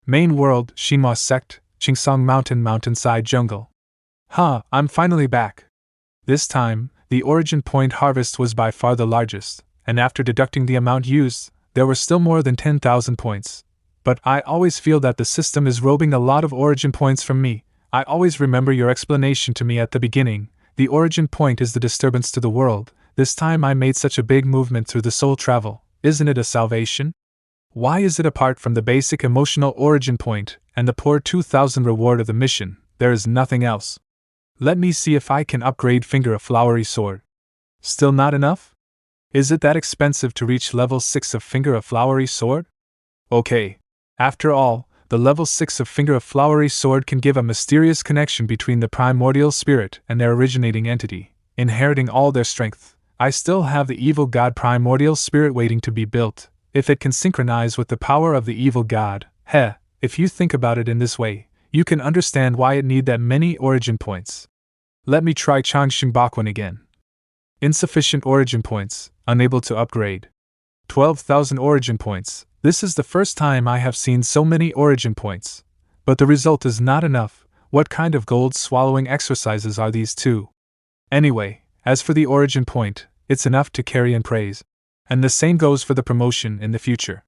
Main world, Xinhua sect, Qingsong mountain, mountainside jungle. I'm finally back. This time, the origin point harvest was by far the largest, and after deducting the amount used, there were still more than 10,000 points. But I always feel that the system is robbing a lot of origin points from me. I always remember your explanation to me at the beginning. The origin point is the disturbance to the world. This time I made such a big movement through the soul travel. Isn't it a salvation? Why is it apart from the basic emotional origin point and the poor 2,000 reward of the mission? There is nothing else. Let me see if I can upgrade Finger a Flowery Sword. Still not enough? Is it that expensive to reach level 6 of Finger a Flowery Sword? Okay. After all, the level 6 of Finger a Flowery Sword can give a mysterious connection between the primordial spirit and their originating entity, inheriting all their strength. I still have the evil god primordial spirit waiting to be built. If it can synchronize with the power of the evil god, if you think about it in this way, you can understand why it need that many origin points. Let me try Changxing Bakwan again. Insufficient origin points, unable to upgrade. 12,000 origin points. This is the first time I have seen so many origin points. But the result is not enough. What kind of gold-swallowing exercises are these two? Anyway, as for the origin point, it's enough to carry and praise. And the same goes for the promotion in the future.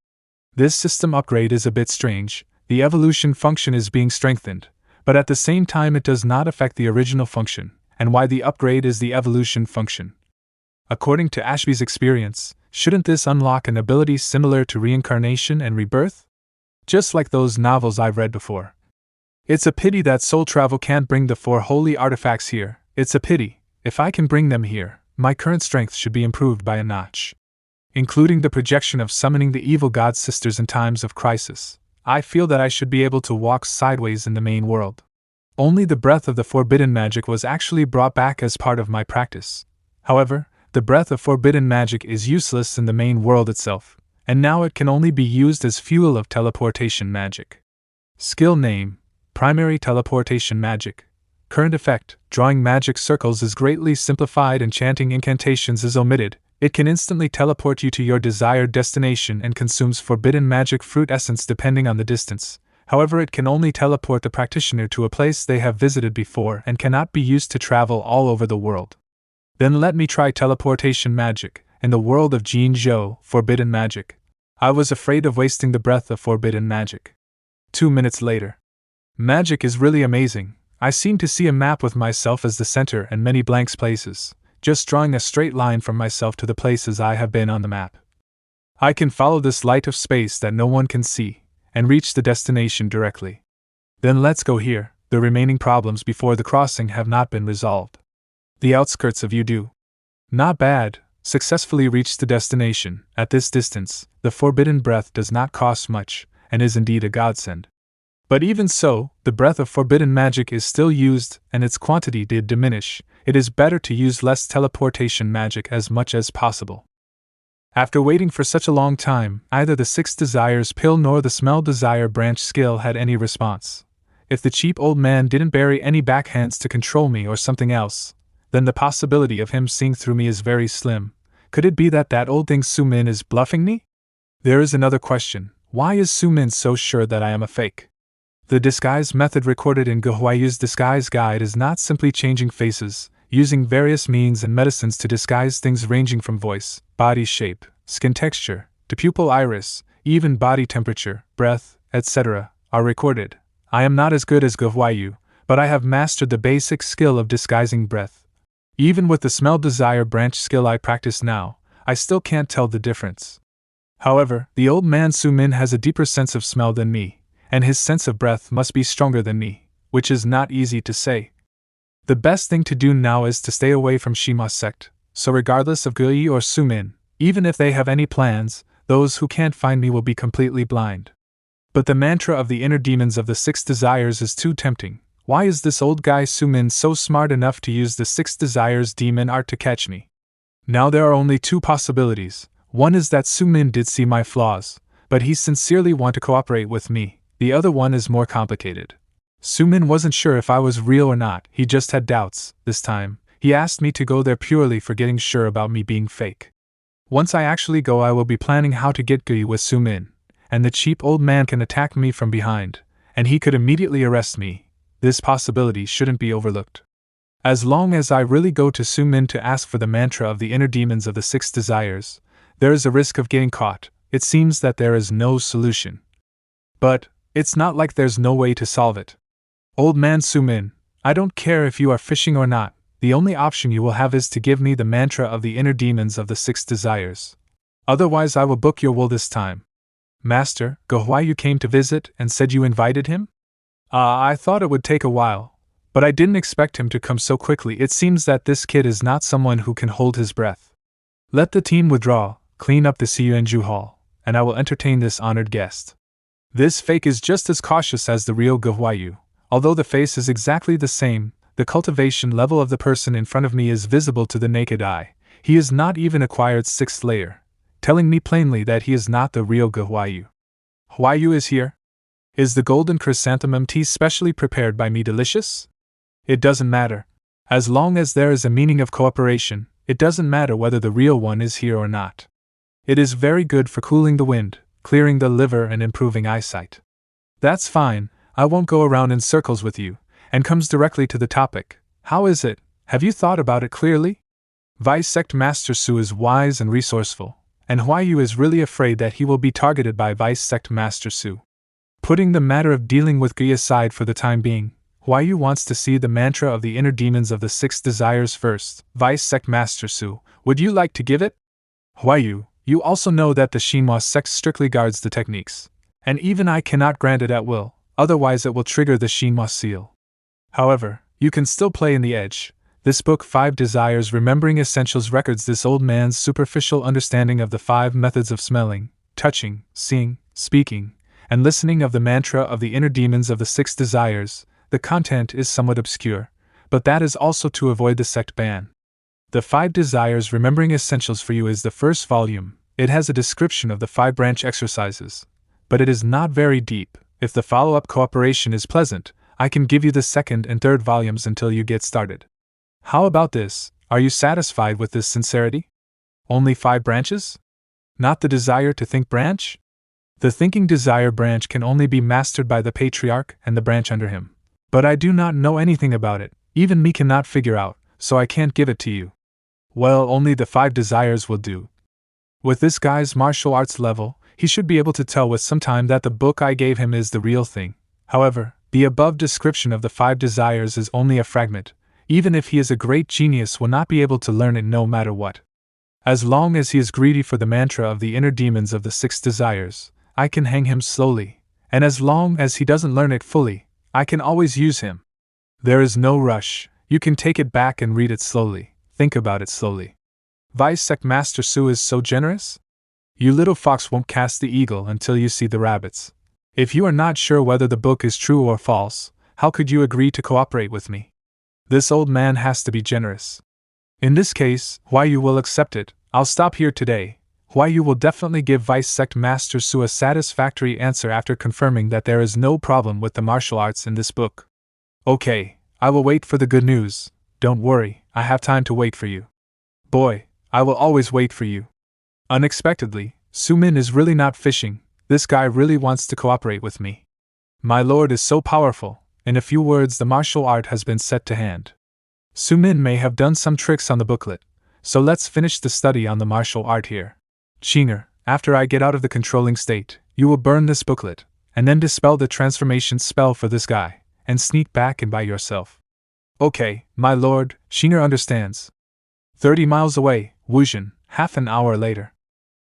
This system upgrade is a bit strange. The evolution function is being strengthened, but at the same time it does not affect the original function, and why the upgrade is the evolution function. According to Ashby's experience, shouldn't this unlock an ability similar to reincarnation and rebirth? Just like those novels I've read before. It's a pity that soul travel can't bring the 4 holy artifacts here. It's a pity. If I can bring them here, my current strength should be improved by a notch. Including the projection of summoning the evil god sisters in times of crisis, I feel that I should be able to walk sideways in the main world. Only the breath of the forbidden magic was actually brought back as part of my practice. However, the breath of forbidden magic is useless in the main world itself, and now it can only be used as fuel of teleportation magic. Skill name: Primary Teleportation Magic. Current effect: drawing magic circles is greatly simplified and chanting incantations is omitted. It can instantly teleport you to your desired destination and consumes forbidden magic fruit essence depending on the distance. However, it can only teleport the practitioner to a place they have visited before and cannot be used to travel all over the world. Then let me try teleportation magic, in the world of Jin Zhou, forbidden magic. I was afraid of wasting the breath of forbidden magic. 2 minutes later. Magic is really amazing. I seem to see a map with myself as the center and many blank places, just drawing a straight line from myself to the places I have been on the map. I can follow this light of space that no one can see, and reach the destination directly. Then let's go here. The remaining problems before the crossing have not been resolved. The outskirts of Yudu. Not bad. Successfully reached the destination. At this distance, the forbidden breath does not cost much, and is indeed a godsend. But even so, the breath of forbidden magic is still used, and its quantity did diminish. It is better to use less teleportation magic as much as possible. After waiting for such a long time, neither the 6 desires pill nor the smell desire branch skill had any response. If the cheap old man didn't bury any backhands to control me or something else, then the possibility of him seeing through me is very slim. Could it be that old thing Su-min is bluffing me? There is another question. Why is Su-min so sure that I am a fake? The disguise method recorded in Gehuayu's disguise guide is not simply changing faces, using various means and medicines to disguise things ranging from voice, body shape, skin texture, to pupil iris, even body temperature, breath, etc., are recorded. I am not as good as Gehuayu, but I have mastered the basic skill of disguising breath. Even with the smell desire branch skill I practice now, I still can't tell the difference. However, the old man Su-min has a deeper sense of smell than me, and his sense of breath must be stronger than me, which is not easy to say. The best thing to do now is to stay away from Xinhua sect, so regardless of Gui or Su-min, even if they have any plans, those who can't find me will be completely blind. But the mantra of the inner demons of the 6 desires is too tempting. Why is this old guy Su-min so smart enough to use the 6 desires demon art to catch me? Now there are only 2 possibilities. One is that Su-min did see my flaws, but he sincerely want to cooperate with me. The other one is more complicated. Su-min wasn't sure if I was real or not, he just had doubts. This time, he asked me to go there purely for getting sure about me being fake. Once I actually go, I will be planning how to get Gui with Su-min, and the cheap old man can attack me from behind, and he could immediately arrest me. This possibility shouldn't be overlooked. As long as I really go to Sumin to ask for the mantra of the inner demons of the 6 desires, there is a risk of getting caught. It seems that there is no solution. But it's not like there's no way to solve it. Old man Sumin, I don't care if you are fishing or not, the only option you will have is to give me the mantra of the inner demons of the 6 desires. Otherwise I will book your wool this time. Master, Gohwayu came to visit and said you invited him? I thought it would take a while, but I didn't expect him to come so quickly. It seems that this kid is not someone who can hold his breath. Let the team withdraw, clean up the Xie Yan hall, and I will entertain this honored guest. This fake is just as cautious as the real Gohwayu. Although the face is exactly the same, the cultivation level of the person in front of me is visible to the naked eye. He has not even acquired 6th layer, telling me plainly that he is not the real Gohwayu. Hwayu is here? Is the golden chrysanthemum tea specially prepared by me delicious? It doesn't matter. As long as there is a meaning of cooperation, it doesn't matter whether the real one is here or not. It is very good for cooling the wind, clearing the liver and improving eyesight. That's fine, I won't go around in circles with you, and comes directly to the topic. How is it? Have you thought about it clearly? Vice Sect Master Su is wise and resourceful, and Hwayu is really afraid that he will be targeted by Vice Sect Master Su. Putting the matter of dealing with Gi aside for the time being, Hwayu wants to see the mantra of the inner demons of the 6 desires first. Vice Sect Master Su, would you like to give it? Hwayu, you also know that the Xinhua sect strictly guards the techniques, and even I cannot grant it at will, otherwise it will trigger the Xinhua seal. However, you can still play in the edge. This book 5 Desires Remembering Essentials records this old man's superficial understanding of the 5 methods of smelling, touching, seeing, speaking, and listening of the mantra of the inner demons of the 6 desires. The content is somewhat obscure, but that is also to avoid the sect ban. The 5 Desires Remembering Essentials for you is the first volume. It has a description of the 5 branch exercises, but it is not very deep. If the follow-up cooperation is pleasant, I can give you the 2nd and 3rd volumes until you get started. How about this? Are you satisfied with this sincerity? Only 5 branches? Not the desire to think branch? The thinking desire branch can only be mastered by the patriarch and the branch under him. But I do not know anything about it, even me cannot figure out, so I can't give it to you. Well, only the 5 desires will do. With this guy's martial arts level, he should be able to tell with some time that the book I gave him is the real thing. However, the above description of the 5 desires is only a fragment. Even if he is a great genius, will not be able to learn it no matter what. As long as he is greedy for the mantra of the inner demons of the 6 desires, I can hang him slowly, and as long as he doesn't learn it fully, I can always use him. There is no rush, you can take it back and read it slowly, think about it slowly. Vice Sect Master Su is so generous? You little fox won't cast the eagle until you see the rabbits. If you are not sure whether the book is true or false, how could you agree to cooperate with me? This old man has to be generous. In this case, Hwayu will accept it. I'll stop here today. Hwayu will definitely give Vice Sect Master Su a satisfactory answer after confirming that there is no problem with the martial arts in this book. Okay, I will wait for the good news. Don't worry, I have time to wait for you. Boy, I will always wait for you. Unexpectedly, Sumin is really not fishing. This guy really wants to cooperate with me. My lord is so powerful. In a few words, the martial art has been set to hand. Sumin may have done some tricks on the booklet, so let's finish the study on the martial art here. Qinger, after I get out of the controlling state, you will burn this booklet, and then dispel the transformation spell for this guy, and sneak back and by yourself. Okay, my lord, Qinger understands. 30 miles away, Wuzhen, half an hour later.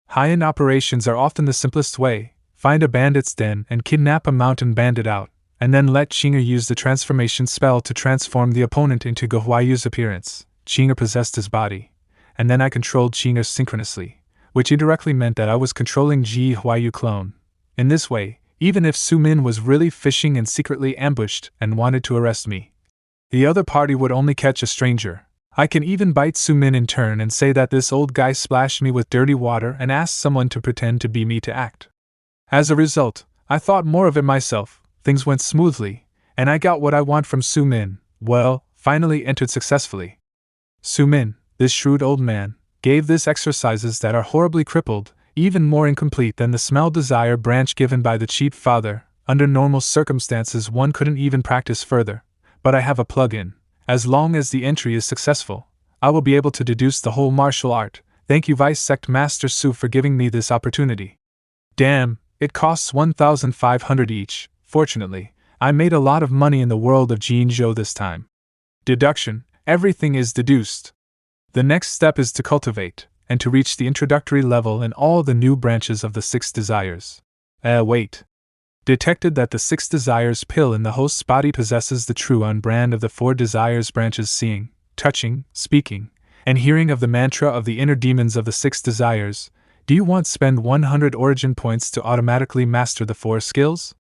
High-end operations are often the simplest way. Find a bandit's den and kidnap a mountain bandit out, and then let Qinger use the transformation spell to transform the opponent into Gohwayu's appearance. Qinger possessed his body, and then I controlled Qinger synchronously, which indirectly meant that I was controlling Ji Hwayu clone. In this way, even if Sumin was really fishing and secretly ambushed and wanted to arrest me, the other party would only catch a stranger. I can even bite Sumin in turn and say that this old guy splashed me with dirty water and asked someone to pretend to be me to act. As a result, I thought more of it myself. Things went smoothly, and I got what I want from Sumin. Well, finally entered successfully. Sumin, this shrewd old man, gave this exercises that are horribly crippled. even more incomplete than the smell desire branch given by the cheap father. Under normal circumstances one couldn't even practice further, but I have a plug-in. As long as the entry is successful, I will be able to deduce the whole martial art. Thank you Vice Sect Master Su for giving me this opportunity. Damn, it costs 1,500 each. Fortunately, I made a lot of money in the world of Jinzhou this time. Deduction, everything is deduced. The next step is to cultivate, and to reach the introductory level in all the new branches of the 6 desires. Wait. Detected that the 6 desires pill in the host's body possesses the true brand of the 4 desires branches seeing, touching, speaking, and hearing of the mantra of the inner demons of the 6 desires. Do you want to spend 100 origin points to automatically master the 4 skills?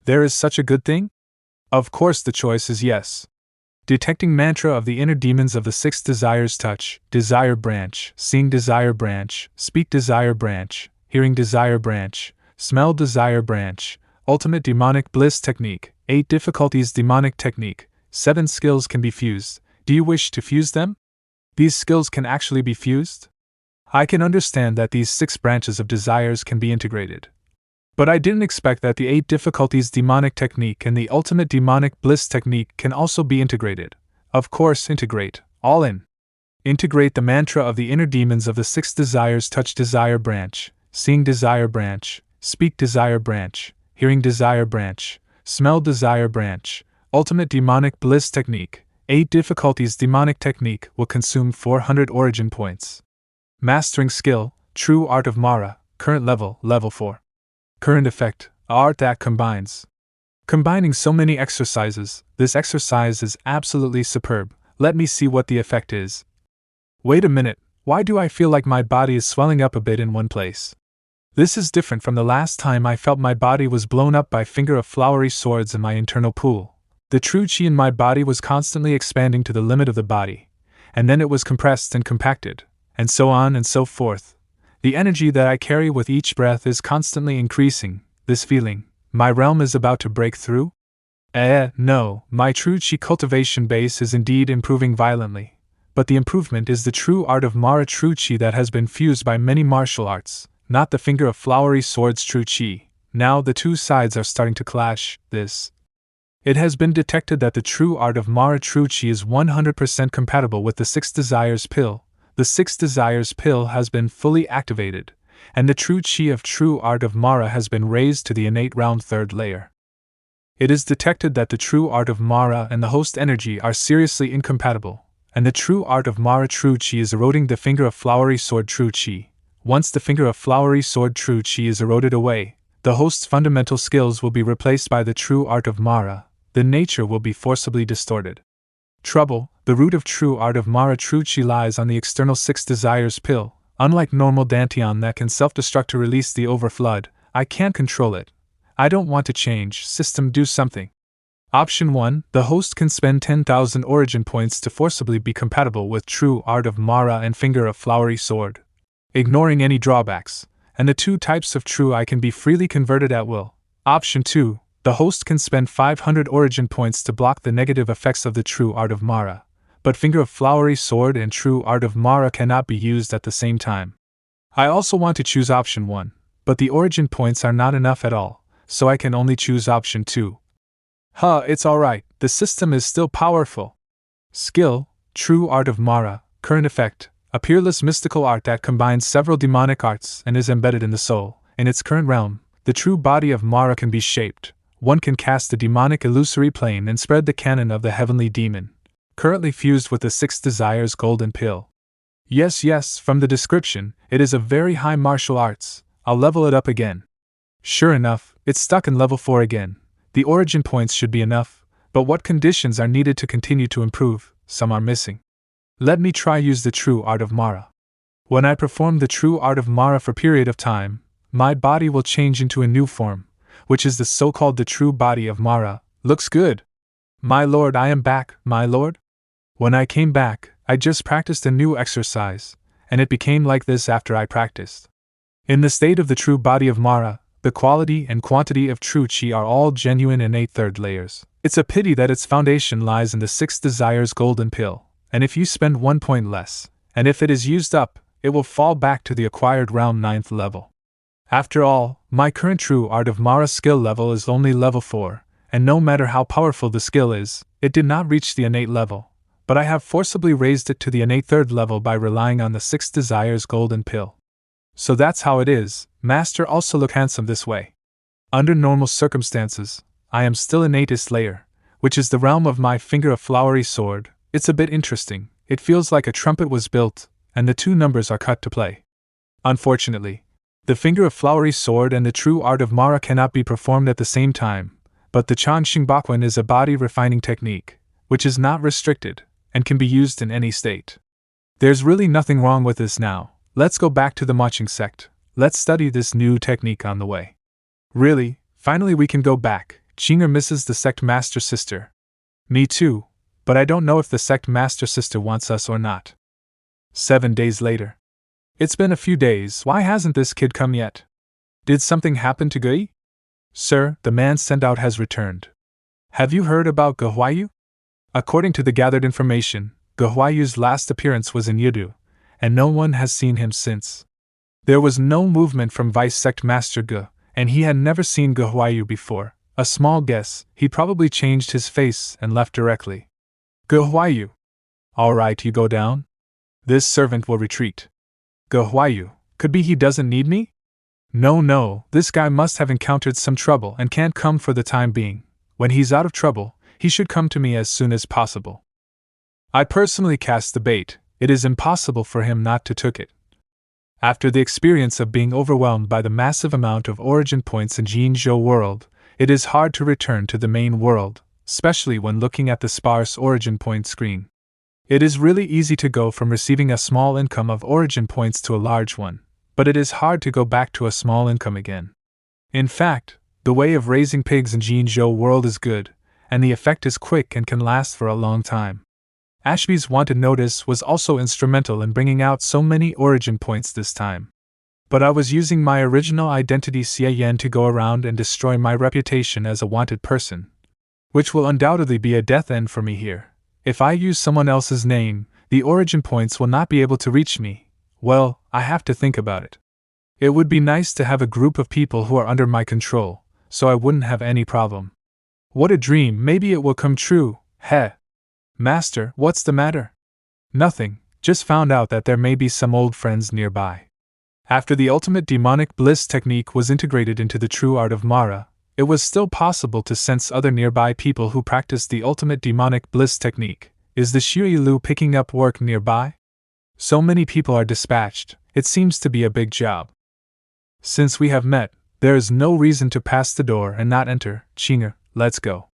There is such a good thing? Of course the choice is yes. Detecting mantra of the inner demons of the 6 desires: touch, desire branch, seeing desire branch, speak desire branch, hearing desire branch, smell desire branch, ultimate demonic bliss technique, 8 difficulties demonic technique, 7 skills can be fused. Do you wish to fuse them? These skills can actually be fused? I can understand that these 6 branches of desires can be integrated. But I didn't expect that the 8 difficulties demonic technique and the ultimate demonic bliss technique can also be integrated. Of course, integrate, all in. Integrate the mantra of the inner demons of the 6 desires: touch desire branch, seeing desire branch, speak desire branch, hearing desire branch, smell desire branch, ultimate demonic bliss technique, 8 difficulties demonic technique will consume 400 origin points. Mastering skill, true art of Mara, current level, level 4. Current effect, art that combines. Combining so many exercises, this exercise is absolutely superb. Let me see what the effect is. Wait a minute, why do I feel like my body is swelling up a bit in one place? This is different from the last time I felt my body was blown up by finger of flowery swords in my internal pool. The true chi in my body was constantly expanding to the limit of the body, and then it was compressed and compacted, and so on and so forth. The energy that I carry with each breath is constantly increasing. This feeling, my realm is about to break through? No, my true chi cultivation base is indeed improving violently, but the improvement is the true art of Mara true chi that has been fused by many martial arts, not the finger of flowery swords true chi. Now the 2 sides are starting to clash. It has been detected that the true art of Mara true chi is 100% compatible with the 6 desires pill. The 6 desires pill has been fully activated, and the true chi of true art of Mara has been raised to the innate round 3rd layer. It is detected that the true art of Mara and the host energy are seriously incompatible, and the true art of Mara true chi is eroding the finger of flowery sword true chi. Once the finger of flowery sword true chi is eroded away, the host's fundamental skills will be replaced by the true art of Mara. The nature will be forcibly distorted. Trouble, the root of true art of Mara true chi lies on the external 6 desires pill. Unlike normal Dantian that can self-destruct to release the overflood, I can't control it. I don't want to change. System, do something. Option 1, the host can spend 10,000 origin points to forcibly be compatible with true art of Mara and finger of flowery sword, ignoring any drawbacks, and the 2 types of true I can be freely converted at will. Option 2, the host can spend 500 origin points to block the negative effects of the true art of Mara, but finger of flowery sword and true art of Mara cannot be used at the same time. I also want to choose option 1, but the origin points are not enough at all, so I can only choose option 2. It's alright, the system is still powerful. Skill, true art of Mara, current effect, a peerless mystical art that combines several demonic arts and is embedded in the soul. In its current realm, the true body of Mara can be shaped. One can cast the demonic illusory plane and spread the canon of the heavenly demon, currently fused with the 6 desires golden pill. Yes, from the description, it is a very high martial arts. I'll level it up again. Sure enough, it's stuck in level 4 again. The origin points should be enough, but what conditions are needed to continue to improve? Some are missing. Let me try use the true art of Mara. When I perform the true art of Mara for a period of time, my body will change into a new form, which is the so-called the true body of Mara. Looks good. My lord, I am back, my lord. When I came back, I just practiced a new exercise, and it became like this after I practiced. In the state of the true body of Mara, the quality and quantity of true chi are all genuine innate 3rd layers. It's a pity that its foundation lies in the 6 desires golden pill, and if you spend 1 point less, and if it is used up, it will fall back to the acquired realm 9th level. After all, my current true art of Mara skill level is only level 4, and no matter how powerful the skill is, it did not reach the innate level, but I have forcibly raised it to the innate 3rd level by relying on the 6 desires golden pill. So that's how it is. Master also look handsome this way. Under normal circumstances, I am still innatest lair, which is the realm of my finger of flowery sword. It's a bit interesting. It feels like a trumpet was built, and the 2 numbers are cut to play. Unfortunately, the finger of flowery sword and the true art of Mara cannot be performed at the same time, but the Chan Xingbakwen is a body refining technique, which is not restricted, and can be used in any state. There's really nothing wrong with this now. Let's go back to the marching sect. Let's study this new technique on the way. Really, finally we can go back. Qinger misses the sect master sister. Me too, but I don't know if the sect master sister wants us or not. 7 days later. It's been a few days. Why hasn't this kid come yet? Did something happen to Gui? Sir, the man sent out has returned. Have you heard about Gehuayu? According to the gathered information, Gehuayu's last appearance was in Yidu, and no one has seen him since. There was no movement from Vice Sect Master Ge, and he had never seen Gehuayu before. A small guess, he probably changed his face and left directly. Gehuayu. All right, you go down. This servant will retreat. Gehuayu, could be he doesn't need me? No, this guy must have encountered some trouble and can't come for the time being. When he's out of trouble, he should come to me as soon as possible. I personally cast the bait. It is impossible for him not to took it. After the experience of being overwhelmed by the massive amount of origin points in Jinzhou world, it is hard to return to the main world, especially when looking at the sparse origin point screen. It is really easy to go from receiving a small income of origin points to a large one, but it is hard to go back to a small income again. In fact, the way of raising pigs in Jinzhou world is good, and the effect is quick and can last for a long time. Ashby's wanted notice was also instrumental in bringing out so many origin points this time. But I was using my original identity Xie Yan to go around and destroy my reputation as a wanted person, which will undoubtedly be a death end for me here. If I use someone else's name, the origin points will not be able to reach me. Well, I have to think about it. It would be nice to have a group of people who are under my control, so I wouldn't have any problem. What a dream, maybe it will come true. Heh. Master, what's the matter? Nothing, just found out that there may be some old friends nearby. After the ultimate demonic bliss technique was integrated into the true art of Mara, it was still possible to sense other nearby people who practiced the ultimate demonic bliss technique. Is the Xie Lu picking up work nearby? So many people are dispatched, it seems to be a big job. Since we have met, there is no reason to pass the door and not enter. Qinger, let's go.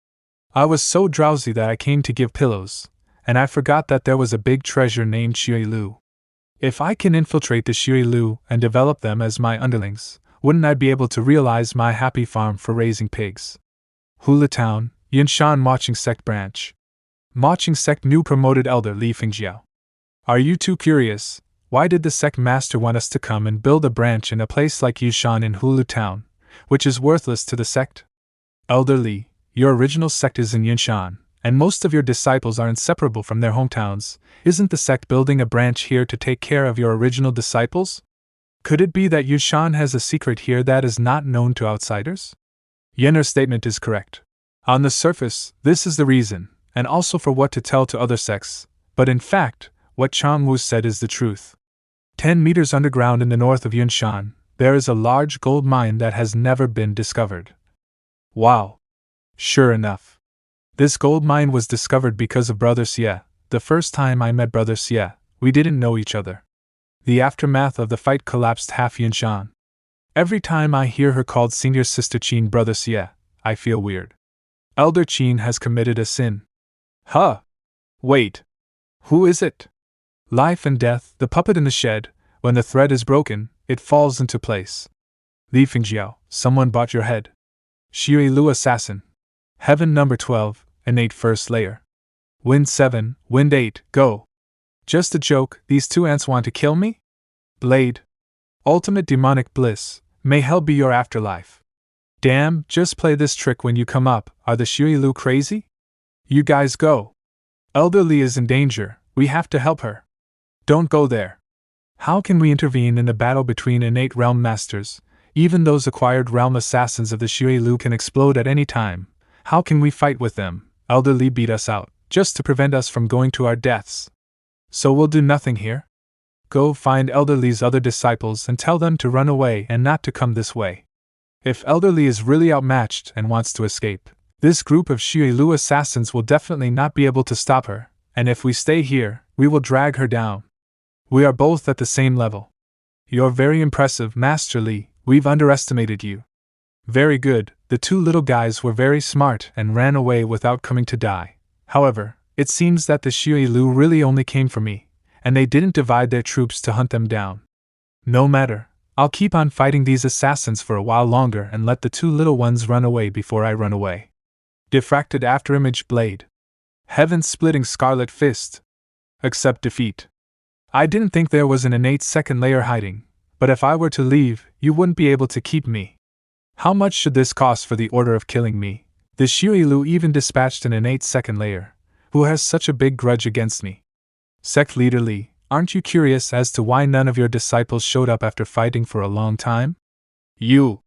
I was so drowsy that I came to give pillows, and I forgot that there was a big treasure named Xie Lu. If I can infiltrate the Xie Lu and develop them as my underlings, wouldn't I be able to realize my happy farm for raising pigs? Hula Town, Yinshan Marching Sect Branch. Marching Sect new promoted elder Li Fingjiao. Are you too curious? Why did the sect master want us to come and build a branch in a place like Yushan in Hulu Town, which is worthless to the sect? Elder Li, your original sect is in Yinshan, and most of your disciples are inseparable from their hometowns. Isn't the sect building a branch here to take care of your original disciples? Could it be that Yushan has a secret here that is not known to outsiders? Yenner's statement is correct. On the surface, this is the reason, and also for what to tell to other sects, but in fact, what Chang Wu said is the truth. 10 meters underground in the north of Yunshan, there is a large gold mine that has never been discovered. Wow! Sure enough. This gold mine was discovered because of Brother Xie. The first time I met Brother Xie, we didn't know each other. The aftermath of the fight collapsed half Yunshan. Every time I hear her called Senior Sister Qin Brother Xie, I feel weird. Elder Qin has committed a sin. Huh! Wait. Who is it? Life and death, the puppet in the shed. When the thread is broken, it falls into place. Li Fingjiao, someone bought your head. Xie Lu assassin. Heaven number 12, innate first layer. Wind 7, wind 8, go. Just a joke, these 2 ants want to kill me? Blade. Ultimate demonic bliss, may hell be your afterlife. Damn, just play this trick when you come up. Are the Xie Lu crazy? You guys go. Elder Li is in danger, we have to help her. Don't go there. How can we intervene in the battle between innate realm masters? Even those acquired realm assassins of the Xie Lu can explode at any time. How can we fight with them? Elder Li beat us out, just to prevent us from going to our deaths. So we'll do nothing here? Go find Elder Li's other disciples and tell them to run away and not to come this way. If Elder Li is really outmatched and wants to escape, this group of Xie Lu assassins will definitely not be able to stop her, and if we stay here, we will drag her down. We are both at the same level. You're very impressive, Master Li. We've underestimated you. Very good. The two little guys were very smart and ran away without coming to die. However, it seems that the Xie Lu really only came for me, and they didn't divide their troops to hunt them down. No matter, I'll keep on fighting these assassins for a while longer and let the two little ones run away before I run away. Diffracted Afterimage Blade. Heaven-splitting Scarlet Fist. Accept defeat. I didn't think there was an innate second layer hiding, but if I were to leave, you wouldn't be able to keep me. How much should this cost for the order of killing me? The Xie Lu even dispatched an innate second layer, who has such a big grudge against me. Sect Leader Li, aren't you curious as to why none of your disciples showed up after fighting for a long time? You.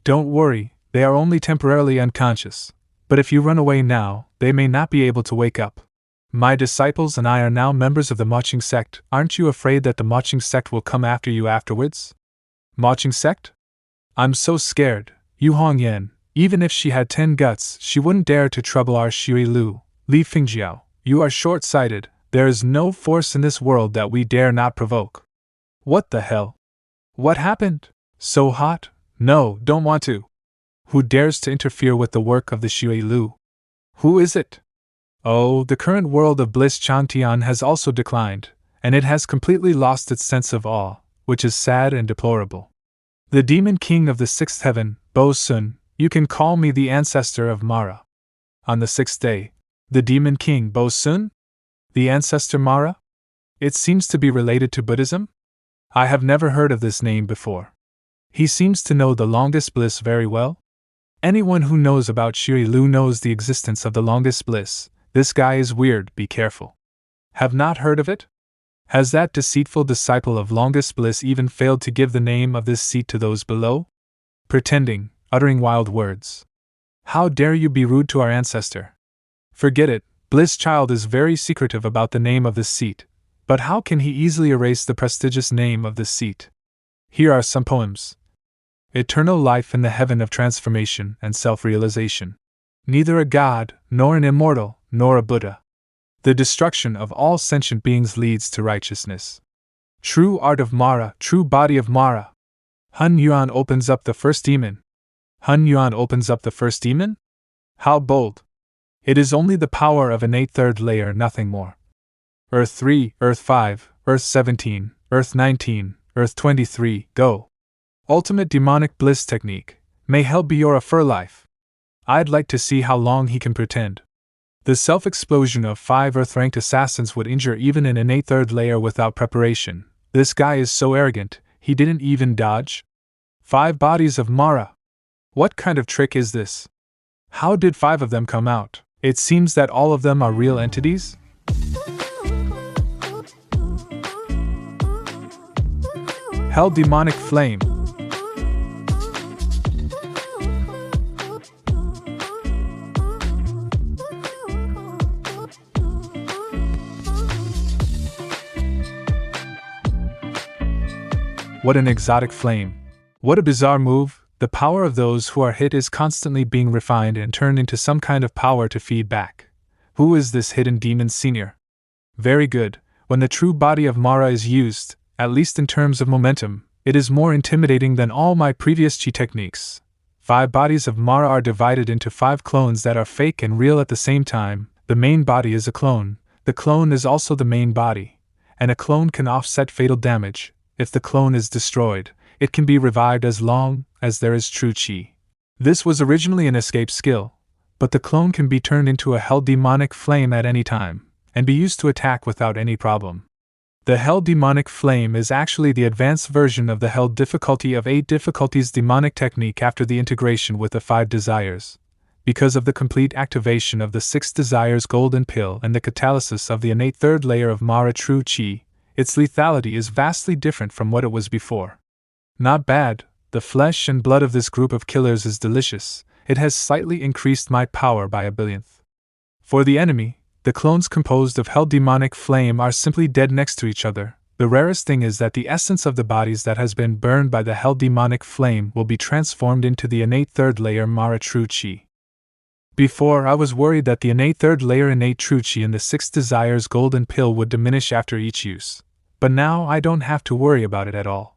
Don't worry, they are only temporarily unconscious, but if you run away now, they may not be able to wake up. My disciples and I are now members of the Marching Sect. Aren't you afraid that the Marching Sect will come after you afterwards? Marching Sect? I'm so scared. Yu Hongyan, even if she had 10 guts, she wouldn't dare to trouble our Xie Lu. Li Fingjiao, you are short-sighted. There is no force in this world that we dare not provoke. What the hell? What happened? So hot? No, don't want to. Who dares to interfere with the work of the Xie Lu? Who is it? Oh, the current world of bliss Changtian has also declined, and it has completely lost its sense of awe, which is sad and deplorable. The Demon King of the Sixth Heaven, Bo Sun, you can call me the ancestor of Mara. On the sixth day, the Demon King Bo Sun? The ancestor Mara? It seems to be related to Buddhism? I have never heard of this name before. He seems to know the longest bliss very well. Anyone who knows about Xie Lu knows the existence of the longest bliss. This guy is weird, be careful. Have not heard of it? Has that deceitful disciple of longest bliss even failed to give the name of this seat to those below? Pretending, uttering wild words. How dare you be rude to our ancestor? Forget it, Bliss Child is very secretive about the name of this seat, but how can he easily erase the prestigious name of this seat? Here are some poems. Eternal life in the heaven of transformation and self-realization. Neither a god, nor an immortal, nor a Buddha. The destruction of all sentient beings leads to righteousness. True art of Mara, true body of Mara. Hun Yuan opens up the first demon. Hun Yuan opens up the first demon? How bold! It is only the power of innate third layer, nothing more. Earth 3, Earth 5, Earth 17, Earth 19, Earth 23, go. Ultimate demonic bliss technique. May hell be your afterlife. I'd like to see how long he can pretend. The self-explosion of 5 Earth-ranked assassins would injure even an innate third layer without preparation. This guy is so arrogant, he didn't even dodge. 5 bodies of Mara. What kind of trick is this? How did 5 of them come out? It seems that all of them are real entities? Hell demonic flame. What an exotic flame. What a bizarre move. The power of those who are hit is constantly being refined and turned into some kind of power to feed back. Who is this hidden demon senior? Very good. When the true body of Mara is used, at least in terms of momentum, it is more intimidating than all my previous chi techniques. 5 bodies of Mara are divided into 5 clones that are fake and real at the same time. The main body is a clone. The clone is also the main body. And a clone can offset fatal damage. If the clone is destroyed, it can be revived as long as there is true chi. This was originally an escape skill, but the clone can be turned into a hell demonic flame at any time, and be used to attack without any problem. The hell demonic flame is actually the advanced version of the hell difficulty of 8 difficulties demonic technique after the integration with the 5 desires. Because of the complete activation of the 6 desires golden pill and the catalysis of the innate third layer of Mara true chi, its lethality is vastly different from what it was before. Not bad, the flesh and blood of this group of killers is delicious. It has slightly increased my power by a billionth. For the enemy, the clones composed of hell demonic flame are simply dead next to each other. The rarest thing is that the essence of the bodies that has been burned by the hell demonic flame will be transformed into the innate third layer Mara True Chi. Before, I was worried that the innate third layer innate True Chi in the sixth desire's golden pill would diminish after each use. But now I don't have to worry about it at all.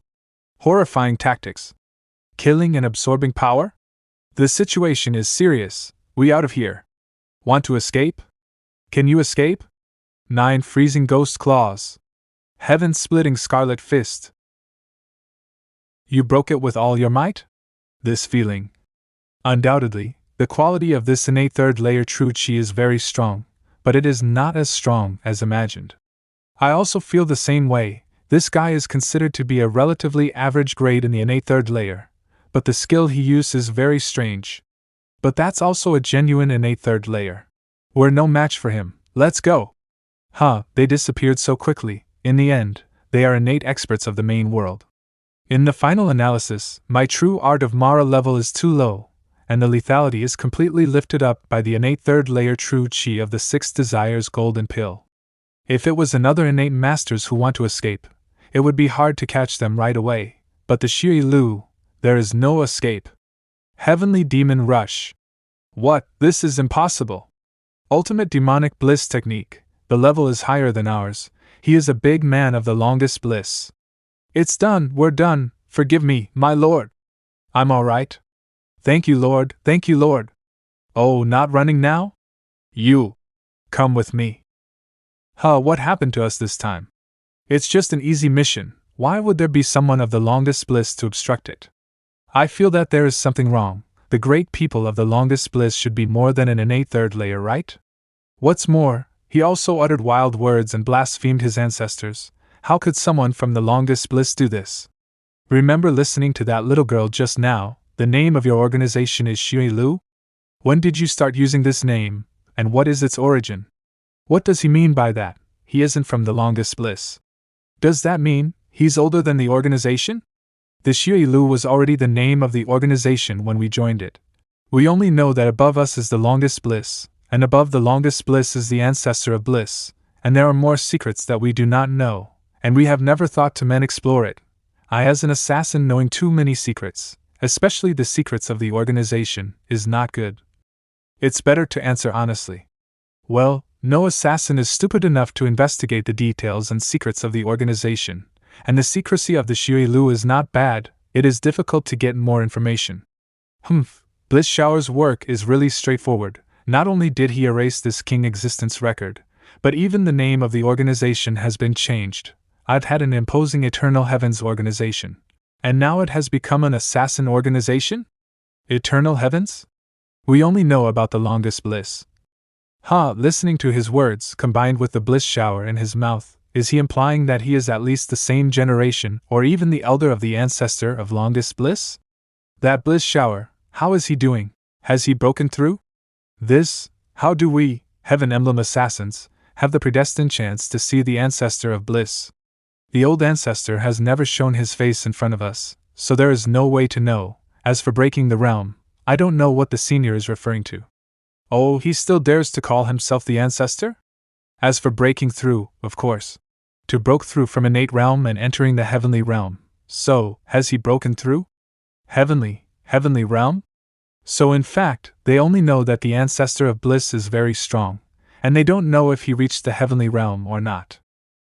Horrifying tactics. Killing and absorbing power? The situation is serious. We out of here. Want to escape? Can you escape? 9 freezing ghost claws. Heaven-splitting scarlet fist. You broke it with all your might? This feeling. Undoubtedly, the quality of this innate third layer True Chi is very strong, but it is not as strong as imagined. I also feel the same way. This guy is considered to be a relatively average grade in the innate third layer, but the skill he uses is very strange. But that's also a genuine innate third layer. We're no match for him. Let's go. They disappeared so quickly. In the end, they are innate experts of the main world. In the final analysis, my true art of Mara level is too low, and the lethality is completely lifted up by the innate third layer True Chi of the sixth desire's golden pill. If it was another innate masters who want to escape, it would be hard to catch them right away, but the Xie Lu, there is no escape. Heavenly Demon Rush. What? This is impossible. Ultimate Demonic Bliss Technique. The level is higher than ours. He is a big man of the longest bliss. It's done, we're done. Forgive me, my lord. I'm alright. Thank you, Lord, thank you, Lord. Oh, not running now? You. Come with me. What happened to us this time? It's just an easy mission. Why would there be someone of the longest bliss to obstruct it? I feel that there is something wrong. The great people of the longest bliss should be more than an innate third layer, right? What's more, he also uttered wild words and blasphemed his ancestors. How could someone from the longest bliss do this? Remember listening to that little girl just now. The name of your organization is Xie Lu? When did you start using this name, and what is its origin? What does he mean by that? He isn't from the longest bliss. Does that mean he's older than the organization? The Xie Lu was already the name of the organization when we joined it. We only know that above us is the longest bliss, and above the longest bliss is the ancestor of bliss, and there are more secrets that we do not know, and we have never thought to men explore it. I, as an assassin, knowing too many secrets, especially the secrets of the organization, is not good. It's better to answer honestly. Well, no assassin is stupid enough to investigate the details and secrets of the organization, and the secrecy of the Xie Lu is not bad. It is difficult to get more information. Bliss Shower's work is really straightforward. Not only did he erase this king existence record, but even the name of the organization has been changed. I'd had an imposing Eternal Heavens organization, and now it has become an assassin organization? Eternal Heavens? We only know about the longest bliss. Listening to his words, combined with the bliss shower in his mouth, is he implying that he is at least the same generation or even the elder of the ancestor of longest bliss? That bliss shower, how is he doing? Has he broken through? How do we, Heaven Emblem assassins, have the predestined chance to see the ancestor of bliss? The old ancestor has never shown his face in front of us, so there is no way to know. As for breaking the realm, I don't know what the senior is referring to. Oh, he still dares to call himself the ancestor? As for breaking through, of course. To broke through from innate realm and entering the heavenly realm. So, has he broken through? Heavenly realm? So in fact, they only know that the ancestor of bliss is very strong, and they don't know if he reached the heavenly realm or not.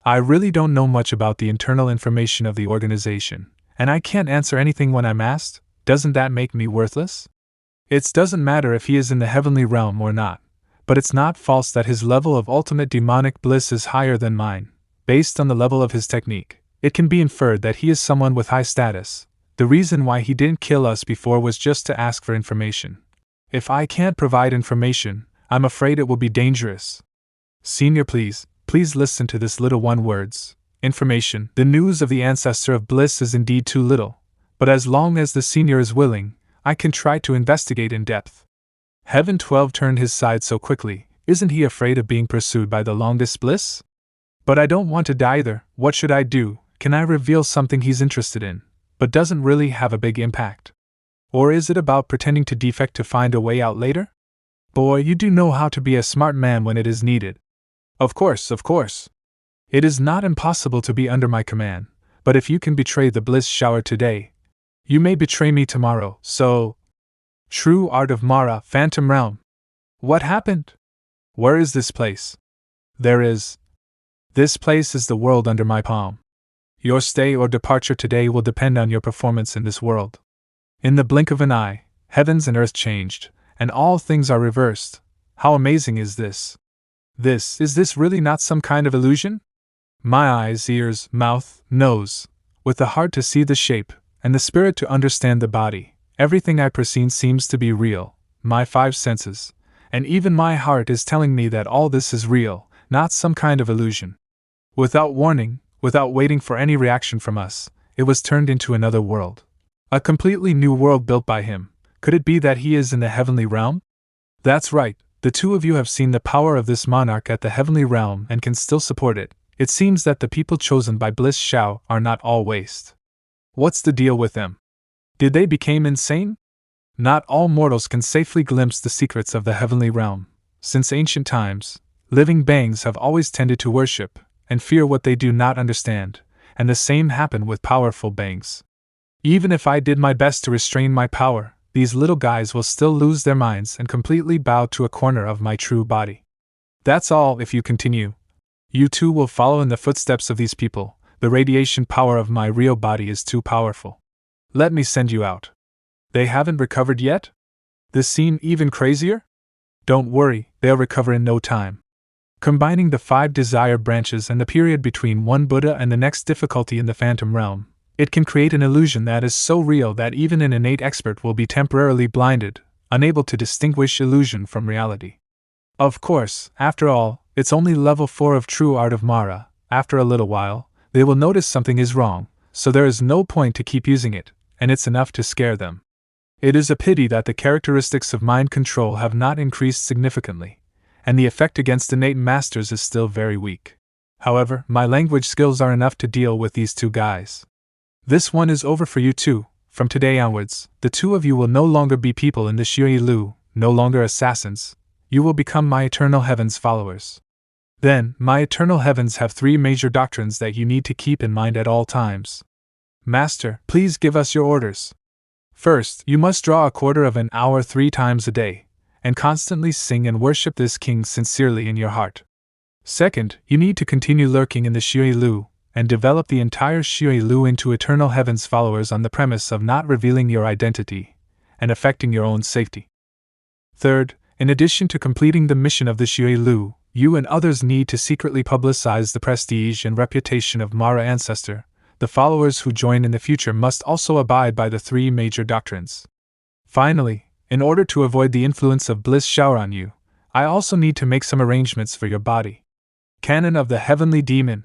I really don't know much about the internal information of the organization, and I can't answer anything when I'm asked. Doesn't that make me worthless? It doesn't matter if he is in the heavenly realm or not, but it's not false that his level of ultimate demonic bliss is higher than mine. Based on the level of his technique, it can be inferred that he is someone with high status. The reason why he didn't kill us before was just to ask for information. If I can't provide information, I'm afraid it will be dangerous. Senior, please listen to this little one words. Information. The news of the ancestor of bliss is indeed too little, but as long as the senior is willing, I can try to investigate in depth. Heaven 12 turned his side so quickly. Isn't he afraid of being pursued by the longest bliss? But I don't want to die either. What should I do? Can I reveal something he's interested in? but doesn't really have a big impact? Or is it about pretending to defect to find a way out later? Boy, you do know how to be a smart man when it is needed. Of course, of course. It is not impossible to be under my command, but if you can betray the bliss shower today, you may betray me tomorrow, so… True art of Mara, Phantom Realm. What happened? Where is this place? There is. This place is the world under my palm. Your stay or departure today will depend on your performance in this world. In the blink of an eye, heavens and earth changed, and all things are reversed. How amazing is this? Is this really not some kind of illusion? My eyes, ears, mouth, nose, with the heart to see the shape, and the spirit to understand the body, everything I perceive seems to be real, my 5 senses, and even my heart is telling me that all this is real, not some kind of illusion. Without warning, without waiting for any reaction from us, it was turned into another world. A completely new world built by him. Could it be that he is in the heavenly realm? That's right, the two of you have seen the power of this monarch at the heavenly realm and can still support it. It seems that the people chosen by Bliss Shao are not all waste. What's the deal with them? Did they become insane? Not all mortals can safely glimpse the secrets of the heavenly realm. Since ancient times, living beings have always tended to worship and fear what they do not understand, and the same happened with powerful beings. Even if I did my best to restrain my power, these little guys will still lose their minds and completely bow to a corner of my true body. That's all. If you continue, you too will follow in the footsteps of these people. The radiation power of my real body is too powerful. Let me send you out. They haven't recovered yet? This seem even crazier? Don't worry, they'll recover in no time. Combining the 5 desire branches and the period between one Buddha and the next difficulty in the phantom realm, it can create an illusion that is so real that even an innate expert will be temporarily blinded, unable to distinguish illusion from reality. Of course, after all, it's only level 4 of true art of Mara. After a little while, they will notice something is wrong, so there is no point to keep using it, and it's enough to scare them. It is a pity that the characteristics of mind control have not increased significantly, and the effect against innate masters is still very weak. However, my language skills are enough to deal with these 2 guys. This one is over for you too. From today onwards, the 2 of you will no longer be people in the Xie Lu, no longer assassins. You will become my eternal heavens followers. Then, my eternal heavens have 3 major doctrines that you need to keep in mind at all times. Master, please give us your orders. First, you must draw a quarter of an hour 3 times a day, and constantly sing and worship this king sincerely in your heart. Second, you need to continue lurking in the Xie Lu, and develop the entire Xie Lu into eternal heavens followers on the premise of not revealing your identity, and affecting your own safety. Third, in addition to completing the mission of the Xie Lu, you and others need to secretly publicize the prestige and reputation of Mara Ancestor. The followers who join in the future must also abide by the 3 major doctrines. Finally, in order to avoid the influence of bliss shower on you, I also need to make some arrangements for your body. Canon of the Heavenly Demon.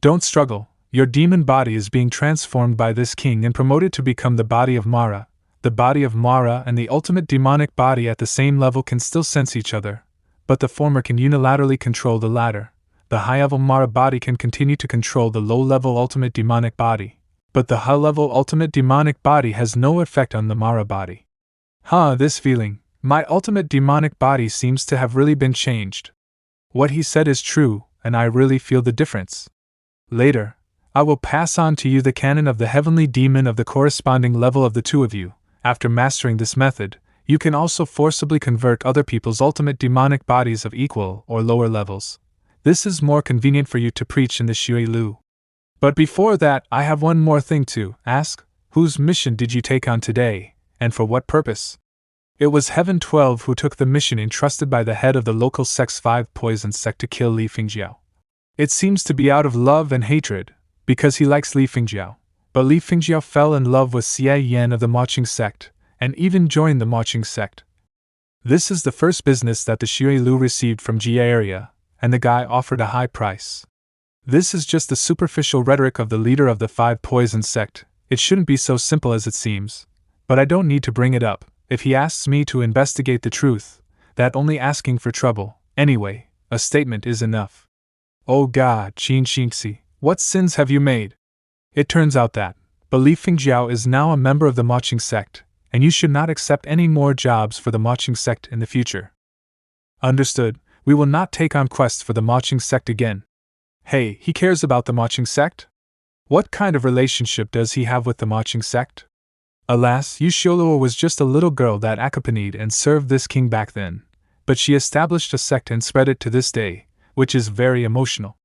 Don't struggle, your demon body is being transformed by this king and promoted to become the body of Mara. The body of Mara and the ultimate demonic body at the same level can still sense each other, but the former can unilaterally control the latter. The high-level Mara body can continue to control the low-level ultimate demonic body, but the high-level ultimate demonic body has no effect on the Mara body. This feeling, my ultimate demonic body seems to have really been changed. What he said is true, and I really feel the difference. Later, I will pass on to you the canon of the heavenly demon of the corresponding level of the 2 of you. After mastering this method, you can also forcibly convert other people's ultimate demonic bodies of equal or lower levels. This is more convenient for you to preach in the Xie Lu. But before that, I have one more thing to ask. Whose mission did you take on today, and for what purpose? It was Heaven 12 who took the mission entrusted by the head of the local Sex 5 poison sect to kill Li Fingjiao. It seems to be out of love and hatred, because he likes Li Fingjiao. But Li Fingjiao fell in love with Xie Yan of the Maching sect, and even joined the Maching sect. This is the first business that the Xie Lu received from Jie area, and the guy offered a high price. This is just the superficial rhetoric of the leader of the 5 poison sect. It shouldn't be so simple as it seems, but I don't need to bring it up. If he asks me to investigate the truth, that only asking for trouble. Anyway, a statement is enough. Oh God, Qin Xingxi, what sins have you made? It turns out that, but Li Fingjiao is now a member of the Maching sect, and you should not accept any more jobs for the Maching sect in the future. Understood, we will not take on quests for the Maching sect again. Hey, he cares about the Maching sect? What kind of relationship does he have with the Maching sect? Alas, Yu Xioluo was just a little girl that accompanied and served this king back then, but she established a sect and spread it to this day, which is very emotional.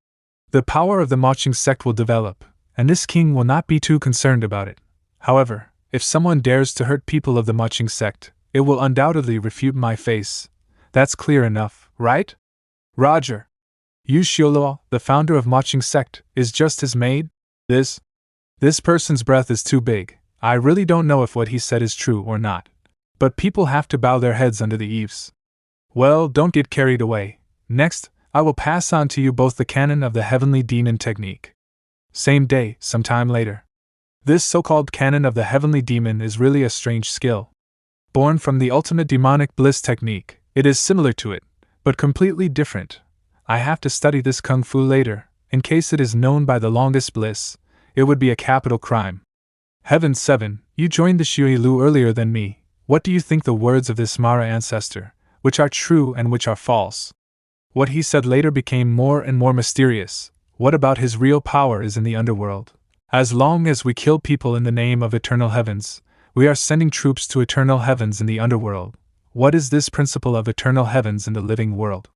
The power of the Maching sect will develop, and this king will not be too concerned about it. However, if someone dares to hurt people of the Maching sect, it will undoubtedly refute my face. That's clear enough, right? Roger. Yu Xioluo, the founder of Maching sect, is just his maid? This person's breath is too big. I really don't know if what he said is true or not. But people have to bow their heads under the eaves. Well, don't get carried away. Next, I will pass on to you both the canon of the heavenly demon technique. Same day, sometime later. This so-called canon of the heavenly demon is really a strange skill. Born from the ultimate demonic bliss technique, it is similar to it, but completely different. I have to study this kung fu later. In case it is known by the longest bliss, it would be a capital crime. Heaven 7, you joined the Shui Lu earlier than me. What do you think the words of this Mara ancestor, which are true and which are false? What he said later became more and more mysterious. What about his real power is in the underworld? As long as we kill people in the name of eternal heavens, we are sending troops to eternal heavens in the underworld. What is this principle of eternal heavens in the living world?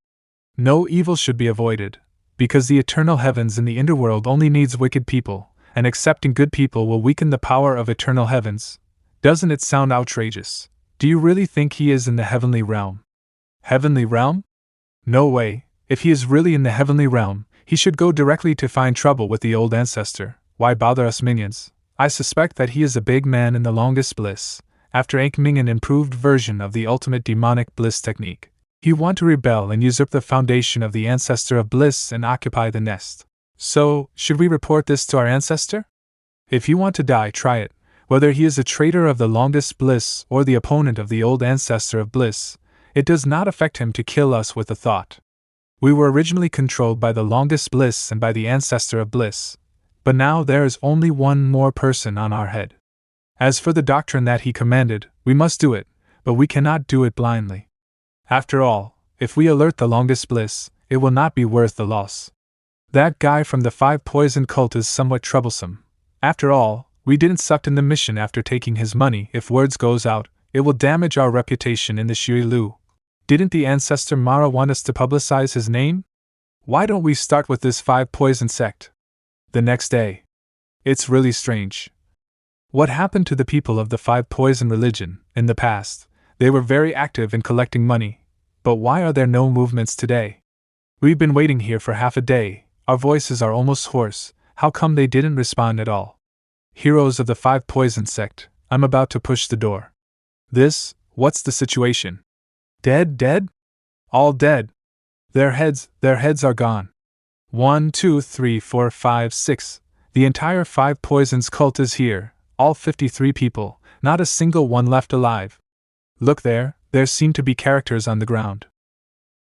No evil should be avoided, because the eternal heavens in the underworld only needs wicked people, and accepting good people will weaken the power of eternal heavens. Doesn't it sound outrageous? Do you really think he is in the heavenly realm? Heavenly realm? No way. If he is really in the heavenly realm, he should go directly to find trouble with the old ancestor. Why bother us minions? I suspect that he is a big man in the longest bliss. After aiming an improved version of the ultimate demonic bliss technique, he want to rebel and usurp the foundation of the ancestor of bliss and occupy the nest. So, should we report this to our ancestor? If you want to die, try it. Whether he is a traitor of the longest bliss or the opponent of the old ancestor of bliss, it does not affect him to kill us with a thought. We were originally controlled by the longest bliss and by the ancestor of bliss, but now there is only one more person on our head. As for the doctrine that he commanded, we must do it, but we cannot do it blindly. After all, if we alert the longest bliss, it will not be worth the loss. That guy from the 5 Poison cult is somewhat troublesome. After all, we didn't suck in the mission after taking his money. If words goes out, it will damage our reputation in the Shui Lu. Didn't the ancestor Mara want us to publicize his name? Why don't we start with this 5 Poison sect? The next day. It's really strange. What happened to the people of the 5 Poison religion? In the past, they were very active in collecting money. But why are there no movements today? We've been waiting here for half a day. Our voices are almost hoarse. How come they didn't respond at all? Heroes of the 5 Poison sect, I'm about to push the door. What's the situation? Dead? All dead. Their heads are gone. 1, 2, 3, 4, 5, 6. The entire 5 Poisons cult is here, all 53 people, not a single one left alive. Look there seem to be characters on the ground.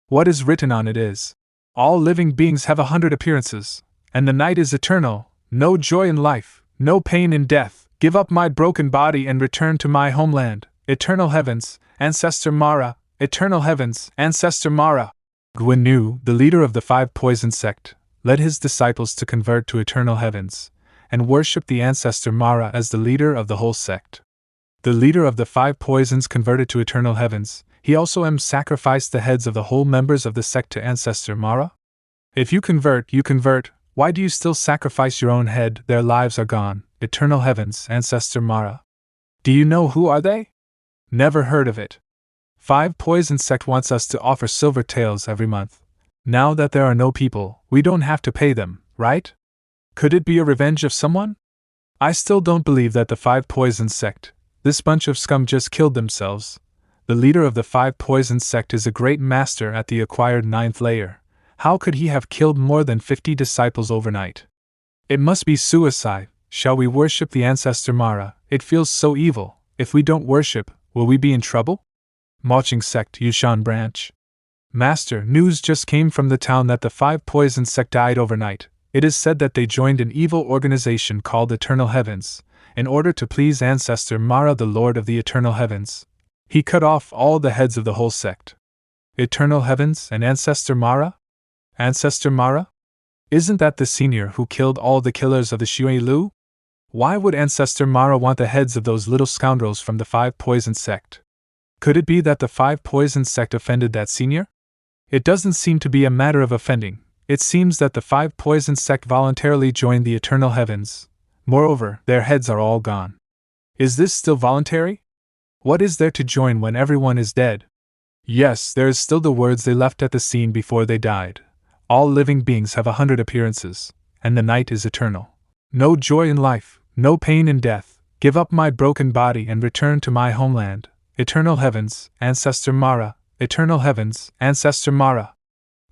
What is written on it is, all living beings have 100 appearances, and the night is eternal, no joy in life, no pain in death, give up my broken body and return to my homeland, eternal heavens, ancestor Mara, eternal heavens, ancestor Mara. Guinu, the leader of the 5 Poison sect, led his disciples to convert to eternal heavens, and worship the ancestor Mara as the leader of the whole sect. The leader of the 5 Poisons converted to eternal heavens. He also sacrificed the heads of the whole members of the sect to ancestor Mara? If you convert, why do you still sacrifice your own head? Their lives are gone, eternal heavens, ancestor Mara. Do you know who are they? Never heard of it. 5 Poison sect wants us to offer silver taels every month. Now that there are no people, we don't have to pay them, right? Could it be a revenge of someone? I still don't believe that the 5 Poison sect, this bunch of scum just killed themselves. The leader of the 5 Poison sect is a great master at the acquired 9th layer. How could he have killed more than 50 disciples overnight? It must be suicide. Shall we worship the ancestor Mara? It feels so evil. If we don't worship, will we be in trouble? Maching sect Yushan branch. Master, news just came from the town that the 5 Poison sect died overnight. It is said that they joined an evil organization called Eternal Heavens, in order to please Ancestor Mara, the Lord of the Eternal Heavens. He cut off all the heads of the whole sect. Eternal Heavens and Ancestor Mara? Ancestor Mara? Isn't that the senior who killed all the killers of the Xie Lu? Why would Ancestor Mara want the heads of those little scoundrels from the Five Poison sect? Could it be that the Five Poison sect offended that senior? It doesn't seem to be a matter of offending. It seems that the Five Poison sect voluntarily joined the Eternal Heavens. Moreover, their heads are all gone. Is this still voluntary? What is there to join when everyone is dead? Yes, there is still the words they left at the scene before they died. All living beings have 100 appearances, and the night is eternal. No joy in life, no pain in death. Give up my broken body and return to my homeland. Eternal Heavens, Ancestor Mara. Eternal Heavens, Ancestor Mara.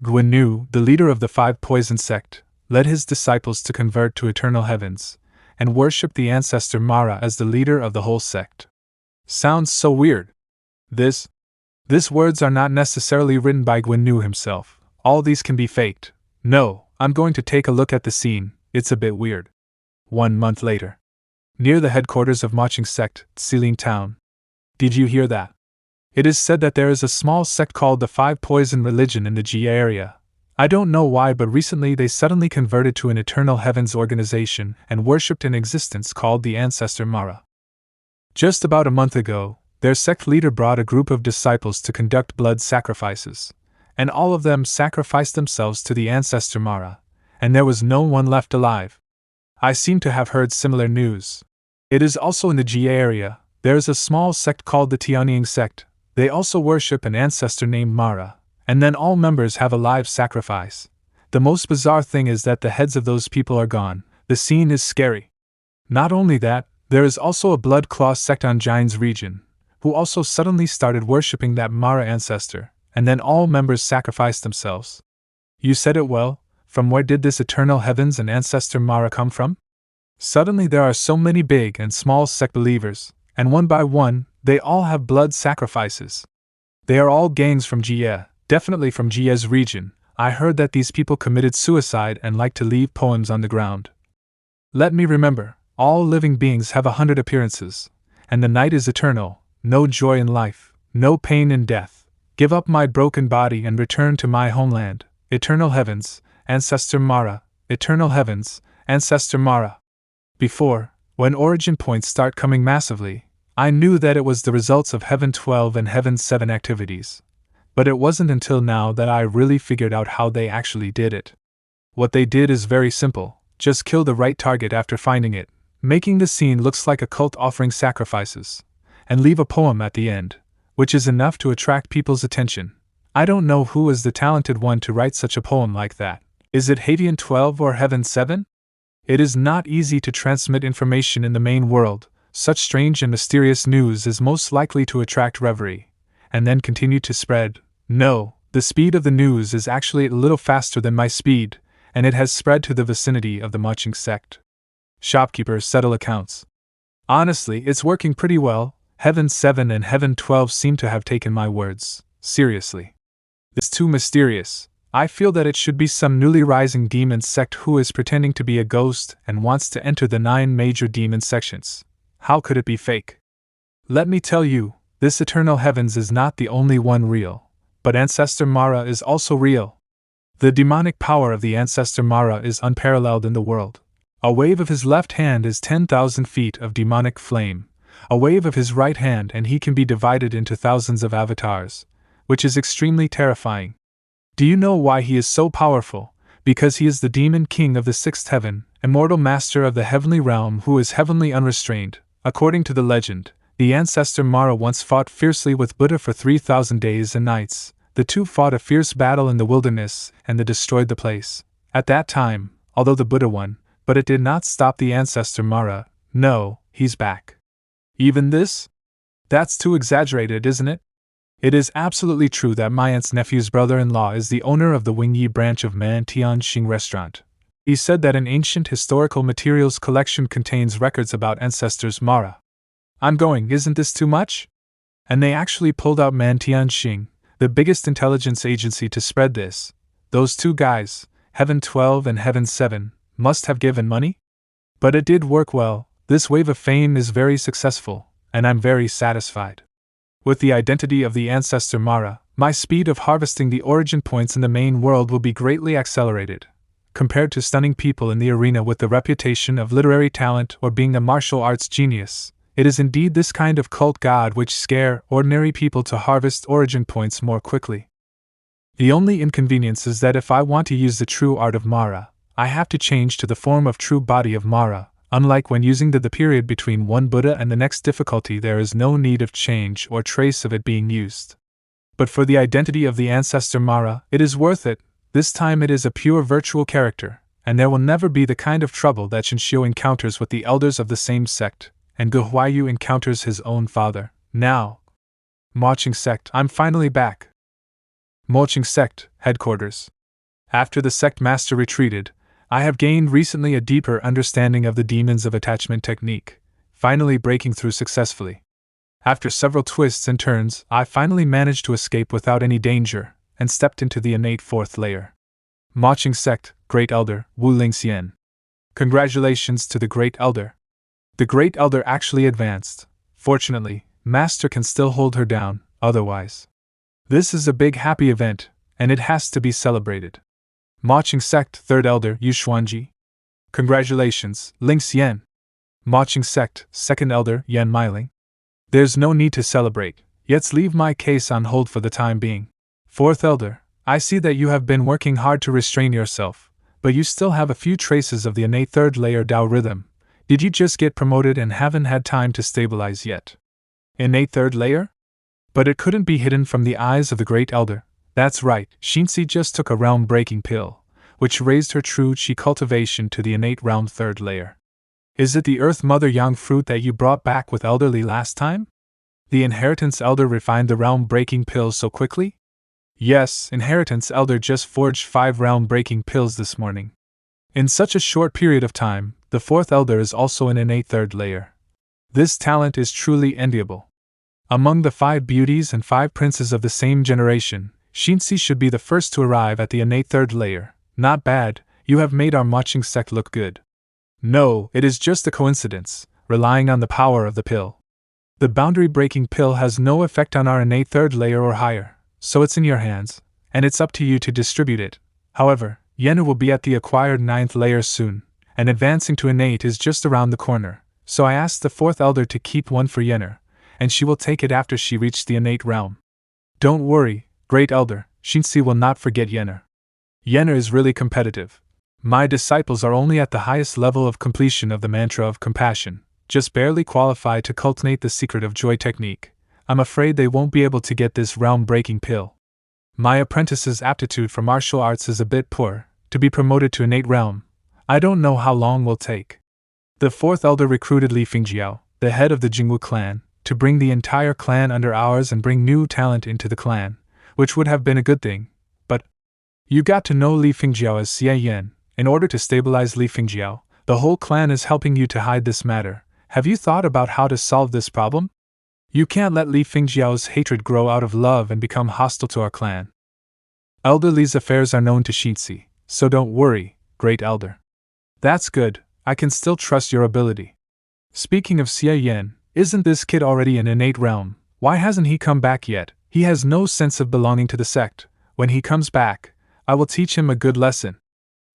Guinu, the leader of the Five Poison sect, led his disciples to convert to Eternal Heavens, and worship the Ancestor Mara as the leader of the whole sect. Sounds so weird. These words are not necessarily written by Guinu himself. All these can be faked. No, I'm going to take a look at the scene. It's a bit weird. 1 month later. Near the headquarters of Marching Sect, Xiling Town. Did you hear that? It is said that there is a small sect called the Five Poison Religion in the Xie area. I don't know why, but recently they suddenly converted to an Eternal Heavens organization and worshipped an existence called the Ancestor Mara. Just about a month ago, their sect leader brought a group of disciples to conduct blood sacrifices, and all of them sacrificed themselves to the Ancestor Mara, and there was no one left alive. I seem to have heard similar news. It is also in the Xie area. There is a small sect called the Tianying sect. They also worship an ancestor named Mara, and then all members have a live sacrifice. The most bizarre thing is that the heads of those people are gone. The scene is scary. Not only that, there is also a Blood Claw sect on Jine's region, who also suddenly started worshipping that Mara ancestor, and then all members sacrificed themselves. You said it well. From where did this Eternal Heavens and Ancestor Mara come from? Suddenly there are so many big and small sect believers, and one by one, they all have blood sacrifices. They are all gangs from Xie, definitely from Xie's region. I heard that these people committed suicide and like to leave poems on the ground. Let me remember, all living beings have 100 appearances, and the night is eternal, no joy in life, no pain in death. Give up my broken body and return to my homeland. Eternal Heavens, Ancestor Mara. Eternal Heavens, Ancestor Mara. Before, when origin points start coming massively, I knew that it was the results of Heaven 12 and Heaven 7 activities. But it wasn't until now that I really figured out how they actually did it. What they did is very simple. Just kill the right target after finding it, making the scene looks like a cult offering sacrifices, and leave a poem at the end, which is enough to attract people's attention. I don't know who is the talented one to write such a poem like that. Is it Heaven 12 or Heaven 7? It is not easy to transmit information in the main world. Such strange and mysterious news is most likely to attract reverie, and then continue to spread. No, the speed of the news is actually a little faster than my speed, and it has spread to the vicinity of the Marching Sect. Shopkeepers settle accounts. Honestly, it's working pretty well. Heaven 7 and Heaven 12 seem to have taken my words seriously. It's too mysterious. I feel that it should be some newly rising demon sect who is pretending to be a ghost and wants to enter the 9 major demon sections. How could it be fake? Let me tell you, this Eternal Heavens is not the only one real, but Ancestor Mara is also real. The demonic power of the Ancestor Mara is unparalleled in the world. A wave of his left hand is 10,000 feet of demonic flame, a wave of his right hand and he can be divided into thousands of avatars, which is extremely terrifying. Do you know why he is so powerful? Because he is the demon king of the 6th heaven, immortal master of the heavenly realm who is heavenly unrestrained. According to the legend, the Ancestor Mara once fought fiercely with Buddha for 3,000 days and nights. The two fought a fierce battle in the wilderness and they destroyed the place. At that time, although the Buddha won, but it did not stop the Ancestor Mara. No, he's back. Even this? That's too exaggerated, isn't it? It is absolutely true that my aunt's nephew's brother-in-law is the owner of the Wingyi branch of Man Tianxing restaurant. He said that an ancient historical materials collection contains records about ancestors Mara. I'm going, isn't this too much? And they actually pulled out Man Tianxing, the biggest intelligence agency, to spread this. Those two guys, Heaven 12 and Heaven 7, must have given money? But it did work well. This wave of fame is very successful, and I'm very satisfied. With the identity of the ancestor Mara, my speed of harvesting the origin points in the main world will be greatly accelerated. Compared to stunning people in the arena with the reputation of literary talent or being a martial arts genius, it is indeed this kind of cult god which scare ordinary people to harvest origin points more quickly. The only inconvenience is that if I want to use the true art of Mara, I have to change to the form of true body of Mara. Unlike when using the period between one Buddha and the next difficulty, there is no need of change or trace of it being used. But for the identity of the ancestor Mara, it is worth it. This time it is a pure virtual character, and there will never be the kind of trouble that Shinshio encounters with the elders of the same sect, and Guhuayu encounters his own father. Now, Marching Sect, I'm finally back. Marching Sect, Headquarters. After the sect master retreated, I have gained recently a deeper understanding of the demons of attachment technique, finally breaking through successfully. After several twists and turns, I finally managed to escape without any danger, and stepped into the innate fourth layer. Marching Sect, Great Elder, Wu Xie Yan. Congratulations to the Great Elder. The Great Elder actually advanced. Fortunately, Master can still hold her down, otherwise. This is a big happy event, and it has to be celebrated. Marching Sect, Third Elder, Yu Xuanji. Congratulations, Xie Yan. Marching Sect, Second Elder, Yan Meiling. There's no need to celebrate, let's leave my case on hold for the time being. Fourth Elder, I see that you have been working hard to restrain yourself, but you still have a few traces of the innate third layer Tao rhythm. Did you just get promoted and haven't had time to stabilize yet? Innate third layer? But it couldn't be hidden from the eyes of the Great Elder. That's right, Shinsi just took a realm-breaking pill, which raised her true chi cultivation to the innate realm third layer. Is it the Earth Mother Yang fruit that you brought back with Elderly last time? The Inheritance Elder refined the realm-breaking pill so quickly? Yes, Inheritance Elder just forged 5 realm-breaking pills this morning. In such a short period of time, the Fourth Elder is also an innate third layer. This talent is truly enviable. Among the 5 beauties and 5 princes of the same generation, Shinsi should be the first to arrive at the innate third layer. Not bad, you have made our marching sect look good. No, it is just a coincidence, relying on the power of the pill. The boundary-breaking pill has no effect on our innate third layer or higher, so it's in your hands, and it's up to you to distribute it. However, Yenna will be at the acquired 9th layer soon, and advancing to innate is just around the corner, so I asked the 4th Elder to keep one for Yenna, and she will take it after she reached the innate realm. Don't worry, Great Elder, Shinsi will not forget Yenna. Yenna is really competitive. My disciples are only at the highest level of completion of the mantra of compassion, just barely qualified to cultivate the secret of joy technique. I'm afraid they won't be able to get this realm-breaking pill. My apprentice's aptitude for martial arts is a bit poor. To be promoted to innate realm, I don't know how long will take. The 4th Elder recruited Li Fingjiao, the head of the Jingwu clan, to bring the entire clan under ours and bring new talent into the clan, which would have been a good thing, but you got to know Li Fingjiao as Xie Yan. In order to stabilize Li Fingjiao, the whole clan is helping you to hide this matter. Have you thought about how to solve this problem? You can't let Li Fingjiao's hatred grow out of love and become hostile to our clan. Elder Li's affairs are known to Shinsi, so don't worry, Great Elder. That's good, I can still trust your ability. Speaking of Xie Yan, isn't this kid already in innate realm? Why hasn't he come back yet? He has no sense of belonging to the sect. When he comes back, I will teach him a good lesson.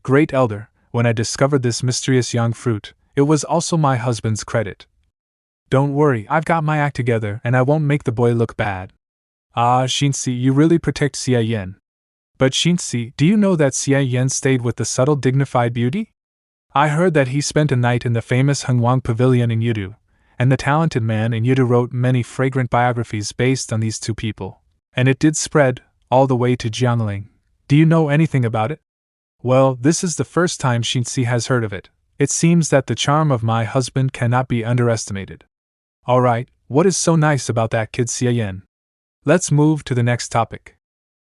Great Elder, when I discovered this mysterious young fruit, it was also my husband's credit. Don't worry, I've got my act together and I won't make the boy look bad. Ah, Shinsi, you really protect Xie Yan. But Shinsi, do you know that Xie Yan stayed with the subtle dignified beauty? I heard that he spent a night in the famous Hengwang Pavilion in Yudu, and the talented man in Yudu wrote many fragrant biographies based on these two people, and it did spread, all the way to Jiangling. Do you know anything about it? Well, this is the first time Shinsi has heard of it. It seems that the charm of my husband cannot be underestimated. Alright, what is so nice about that kid Xie Yan? Let's move to the next topic.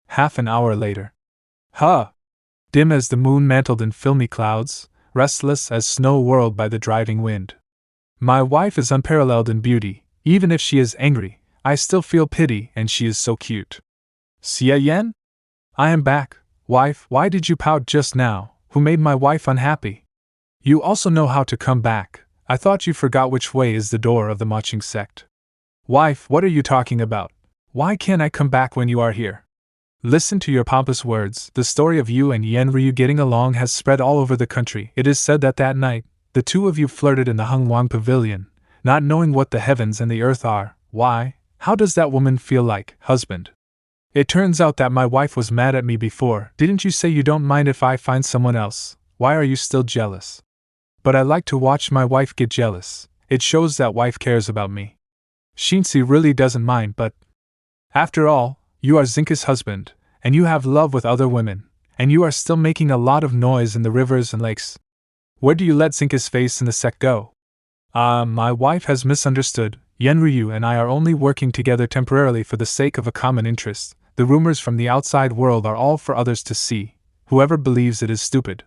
Half an hour later. Dim as the moon mantled in filmy clouds, restless as snow whirled by the driving wind. My wife is unparalleled in beauty. Even if she is angry, I still feel pity, and she is so cute. Xie Yan? I am back. Wife, why did you pout just now? Who made my wife unhappy? You also know how to come back. I thought you forgot which way is the door of the marching sect. Wife, what are you talking about? Why can't I come back when you are here? Listen to your pompous words. The story of you and Yen Ryu getting along has spread all over the country. It is said that night, the two of you flirted in the Hungwang Pavilion, not knowing what the heavens and the earth are. Why? How does that woman feel like, husband? It turns out that my wife was mad at me before. Didn't you say you don't mind if I find someone else? Why are you still jealous? But I like to watch my wife get jealous. It shows that wife cares about me. Shinsi really doesn't mind, but after all, you are Zinka's husband, and you have love with other women, and you are still making a lot of noise in the rivers and lakes. Where do you let Zinka's face in the sect go? My wife has misunderstood. Yen Ryu and I are only working together temporarily for the sake of a common interest. The rumors from the outside world are all for others to see. Whoever believes it is stupid.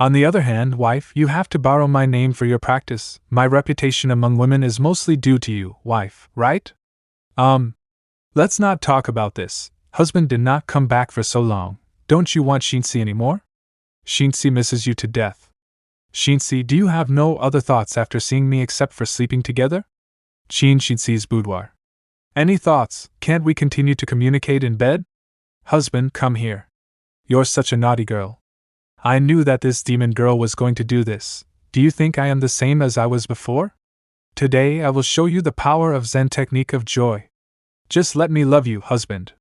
On the other hand, wife, you have to borrow my name for your practice. My reputation among women is mostly due to you, wife, right? Let's not talk about this. Husband did not come back for so long. Don't you want Shinsi anymore? Shinsi misses you to death. Shinsi, do you have no other thoughts after seeing me except for sleeping together? Chin Shinsi's boudoir. Any thoughts? Can't we continue to communicate in bed? Husband, come here. You're such a naughty girl. I knew that this demon girl was going to do this. Do you think I am the same as I was before? Today I will show you the power of Zen technique of joy. Just let me love you, husband.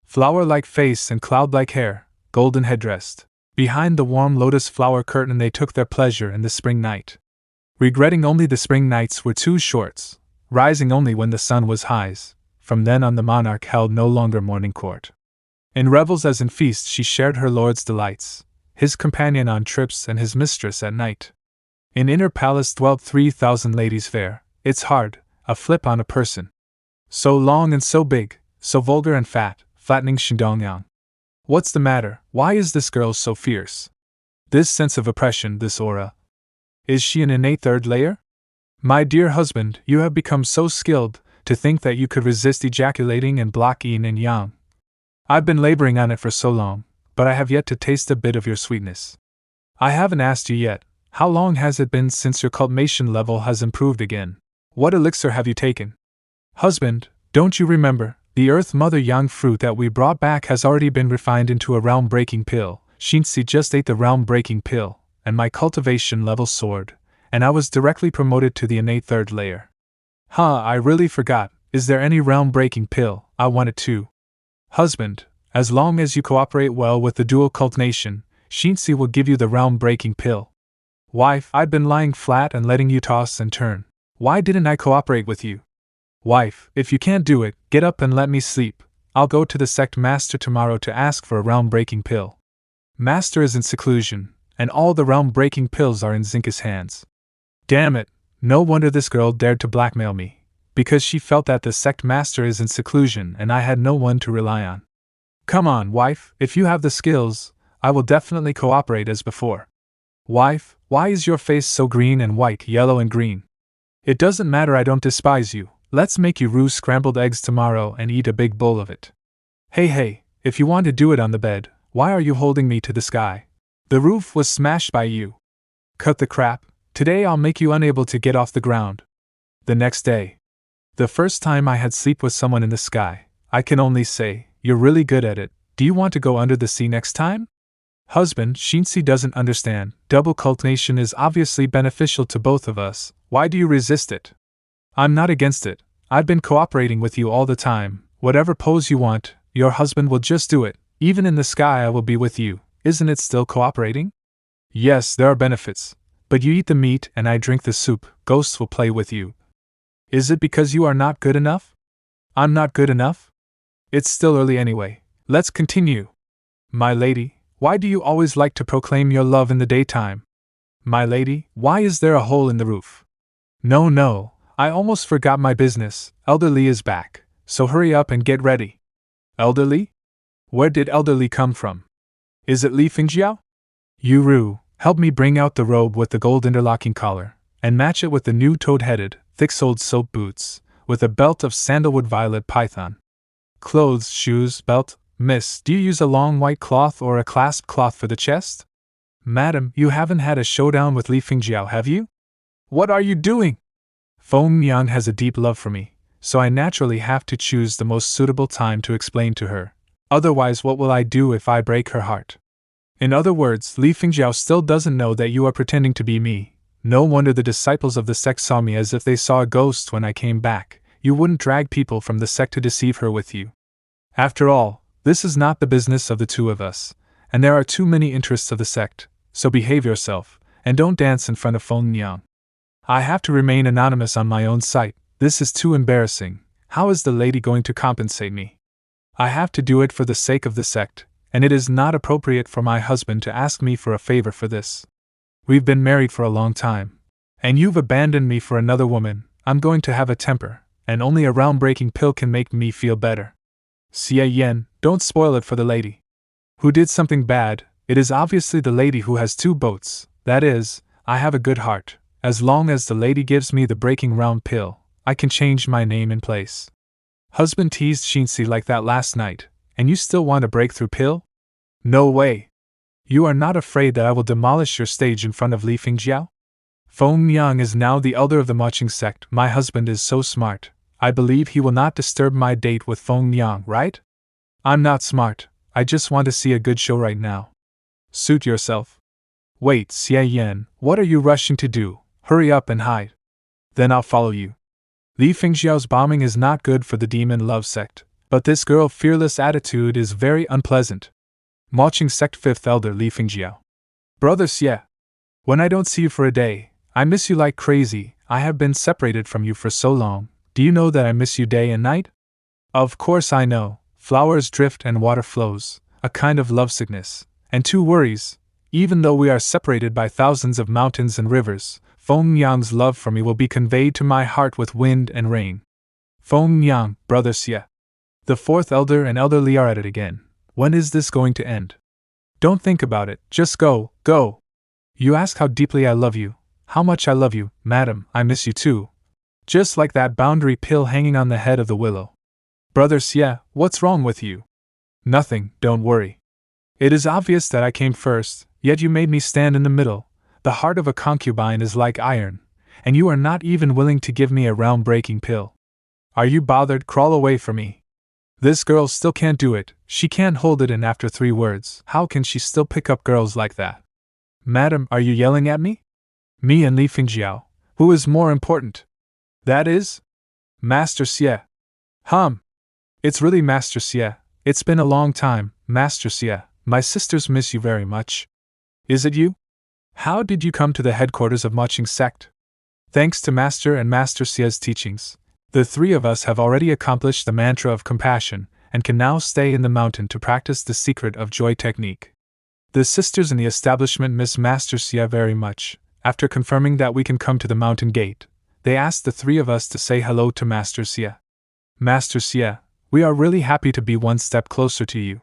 Flower-like face and cloud-like hair, golden headdress. Behind the warm lotus flower curtain they took their pleasure in the spring night. Regretting only the spring nights were too short, rising only when the sun was highs. From then on the monarch held no longer morning court. In revels as in feasts she shared her lord's delights, his companion on trips and his mistress at night. In inner palace dwelt 3,000 ladies fair. It's hard, a flip on a person. So long and so big, so vulgar and fat, flattening Shindongyang. What's the matter? Why is this girl so fierce? This sense of oppression, this aura. Is she an innate third layer? My dear husband, you have become so skilled, to think that you could resist ejaculating and block yin and yang. I've been laboring on it for so long, but I have yet to taste a bit of your sweetness. I haven't asked you yet, how long has it been since your cultivation level has improved again? What elixir have you taken? Husband, don't you remember, the Earth Mother Yang fruit that we brought back has already been refined into a realm-breaking pill. Shinsi just ate the realm-breaking pill, and my cultivation level soared, and I was directly promoted to the innate third layer. I really forgot. Is there any realm-breaking pill? I want it too. Husband, as long as you cooperate well with the dual cult nation, Shinsi will give you the realm-breaking pill. Wife, I'd been lying flat and letting you toss and turn. Why didn't I cooperate with you? Wife, if you can't do it, get up and let me sleep. I'll go to the sect master tomorrow to ask for a realm-breaking pill. Master is in seclusion, and all the realm-breaking pills are in Zinka's hands. Damn it, no wonder this girl dared to blackmail me, because she felt that the sect master is in seclusion and I had no one to rely on. Come on, wife, if you have the skills, I will definitely cooperate as before. Wife, why is your face so green and white, yellow and green? It doesn't matter, I don't despise you. Let's make you roast scrambled eggs tomorrow and eat a big bowl of it. Hey, if you want to do it on the bed, why are you holding me to the sky? The roof was smashed by you. Cut the crap. Today I'll make you unable to get off the ground. The next day. The first time I had sleep with someone in the sky, I can only say, you're really good at it. Do you want to go under the sea next time? Husband, Shinsi doesn't understand. Double cultivation is obviously beneficial to both of us. Why do you resist it? I'm not against it. I've been cooperating with you all the time. Whatever pose you want, your husband will just do it. Even in the sky I will be with you. Isn't it still cooperating? Yes, there are benefits. But you eat the meat and I drink the soup. Ghosts will play with you. Is it because you are not good enough? I'm not good enough? It's still early anyway. Let's continue. My lady, why do you always like to proclaim your love in the daytime? My lady, why is there a hole in the roof? No, I almost forgot my business. Elderly is back, so hurry up and get ready. Elderly? Where did elderly come from? Is it Li Fingjiao? Yuru, help me bring out the robe with the gold interlocking collar, and match it with the new toad-headed, thick-soled soap boots, with a belt of sandalwood violet python. Clothes, shoes, belt. Miss, do you use a long white cloth or a clasp cloth for the chest? Madam, you haven't had a showdown with Li Fingjiao, have you? What are you doing? Feng Yang has a deep love for me, so I naturally have to choose the most suitable time to explain to her. Otherwise, what will I do if I break her heart? In other words, Li Fengjiao still doesn't know that you are pretending to be me. No wonder the disciples of the sect saw me as if they saw a ghost when I came back. You wouldn't drag people from the sect to deceive her with you. After all, this is not the business of the two of us, and there are too many interests of the sect, so behave yourself, and don't dance in front of Feng Yang. I have to remain anonymous on my own site. This is too embarrassing. How is the lady going to compensate me? I have to do it for the sake of the sect, and it is not appropriate for my husband to ask me for a favor for this. We've been married for a long time, and you've abandoned me for another woman. I'm going to have a temper, and only a groundbreaking pill can make me feel better. Xie Yan, don't spoil it for the lady. Who did something bad? It is obviously the lady who has two boats. That is, I have a good heart. As long as the lady gives me the breaking round pill, I can change my name in place. Husband teased Xinxi like that last night, and you still want a breakthrough pill? No way. You are not afraid that I will demolish your stage in front of Li Fengjiao? Feng Yang is now the elder of the marching sect. My husband is so smart. I believe he will not disturb my date with Feng Yang, right? I'm not smart. I just want to see a good show right now. Suit yourself. Wait, Xie Yan, what are you rushing to do? Hurry up and hide. Then I'll follow you. Li Fengjiao's bombing is not good for the demon love sect, but this girl fearless attitude is very unpleasant. Marching sect 5th elder Li Fengjiao. Brother Xie. When I don't see you for a day, I miss you like crazy. I have been separated from you for so long. Do you know that I miss you day and night? Of course I know. Flowers drift and water flows, a kind of lovesickness, and two worries. Even though we are separated by thousands of mountains and rivers, Feng Yang's love for me will be conveyed to my heart with wind and rain. Feng Yang, brother Xie. The 4th elder and elder Li are at it again. When is this going to end? Don't think about it, just go, go. You ask how deeply I love you, how much I love you, madam, I miss you too. Just like that boundary pill hanging on the head of the willow. Brother Xie, what's wrong with you? Nothing, don't worry. It is obvious that I came first, yet you made me stand in the middle. The heart of a concubine is like iron, and you are not even willing to give me a realm-breaking pill. Are you bothered? Crawl away from me. This girl still can't do it. She can't hold it in after 3 words. How can she still pick up girls like that? Madam, are you yelling at me? Me and Li Fengjiao. Who is more important? That is? Master Xie. It's really Master Xie. It's been a long time, Master Xie. My sisters miss you very much. Is it you? How did you come to the headquarters of Marching Sect? Thanks to Master and Master Xie's teachings, the 3 of us have already accomplished the mantra of compassion, and can now stay in the mountain to practice the secret of joy technique. The sisters in the establishment miss Master Xie very much. After confirming that we can come to the mountain gate, they asked the 3 of us to say hello to Master Xie. Master Xie, we are really happy to be one step closer to you.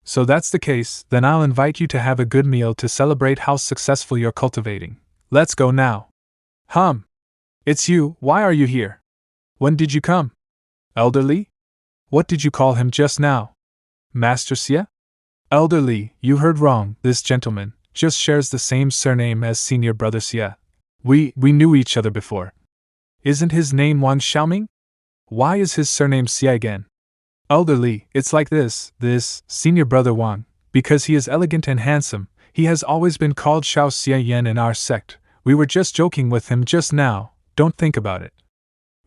So that's the case, then I'll invite you to have a good meal to celebrate how successful you're cultivating. Let's go now. It's you, why are you here? When did you come? Elderly? What did you call him just now? Master Xie? Elderly, you heard wrong. This gentleman just shares the same surname as senior brother Xie. We knew each other before. Isn't his name Wang Xiaoming? Why is his surname Xie again? Elderly, it's like this senior brother Wang, because he is elegant and handsome, he has always been called Xiao Xie Yan in our sect. We were just joking with him just now, don't think about it.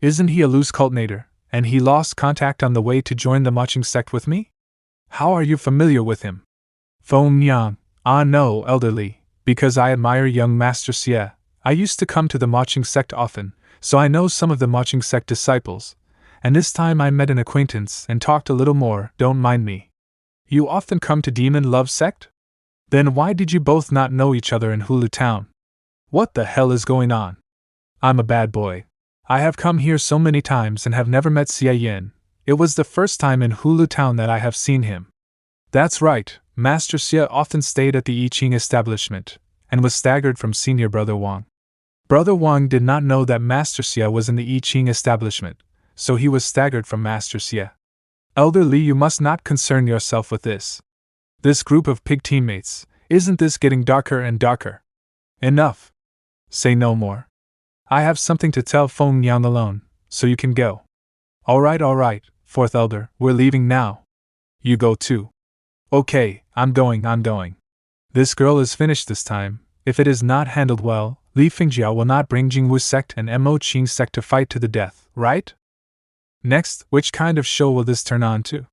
Isn't he a loose cultinator, and he lost contact on the way to join the marching sect with me? How are you familiar with him? Feng Yang, no, elderly, because I admire young Master Xie. I used to come to the marching sect often, so I know some of the marching sect disciples. And this time I met an acquaintance and talked a little more, don't mind me. You often come to Demon Love Sect? Then why did you both not know each other in Hulu Town? What the hell is going on? I'm a bad boy. I have come here so many times and have never met Xie Yan. It was the first time in Hulu Town that I have seen him. That's right, Master Xie often stayed at the I Ching establishment, and was staggered from senior brother Wang. Brother Wang did not know that Master Xie was in the I Ching establishment, so he was staggered from Master Xie. Elder Li, you must not concern yourself with this. This group of pig teammates, isn't this getting darker and darker? Enough. Say no more. I have something to tell Feng Yang alone, so you can go. Alright, fourth elder, we're leaving now. You go too. Okay, I'm going. This girl is finished this time. If it is not handled well, Li Fengjiao will not bring Jingwu sect and Mo Qing sect to fight to the death, right? Next, which kind of show will this turn on to?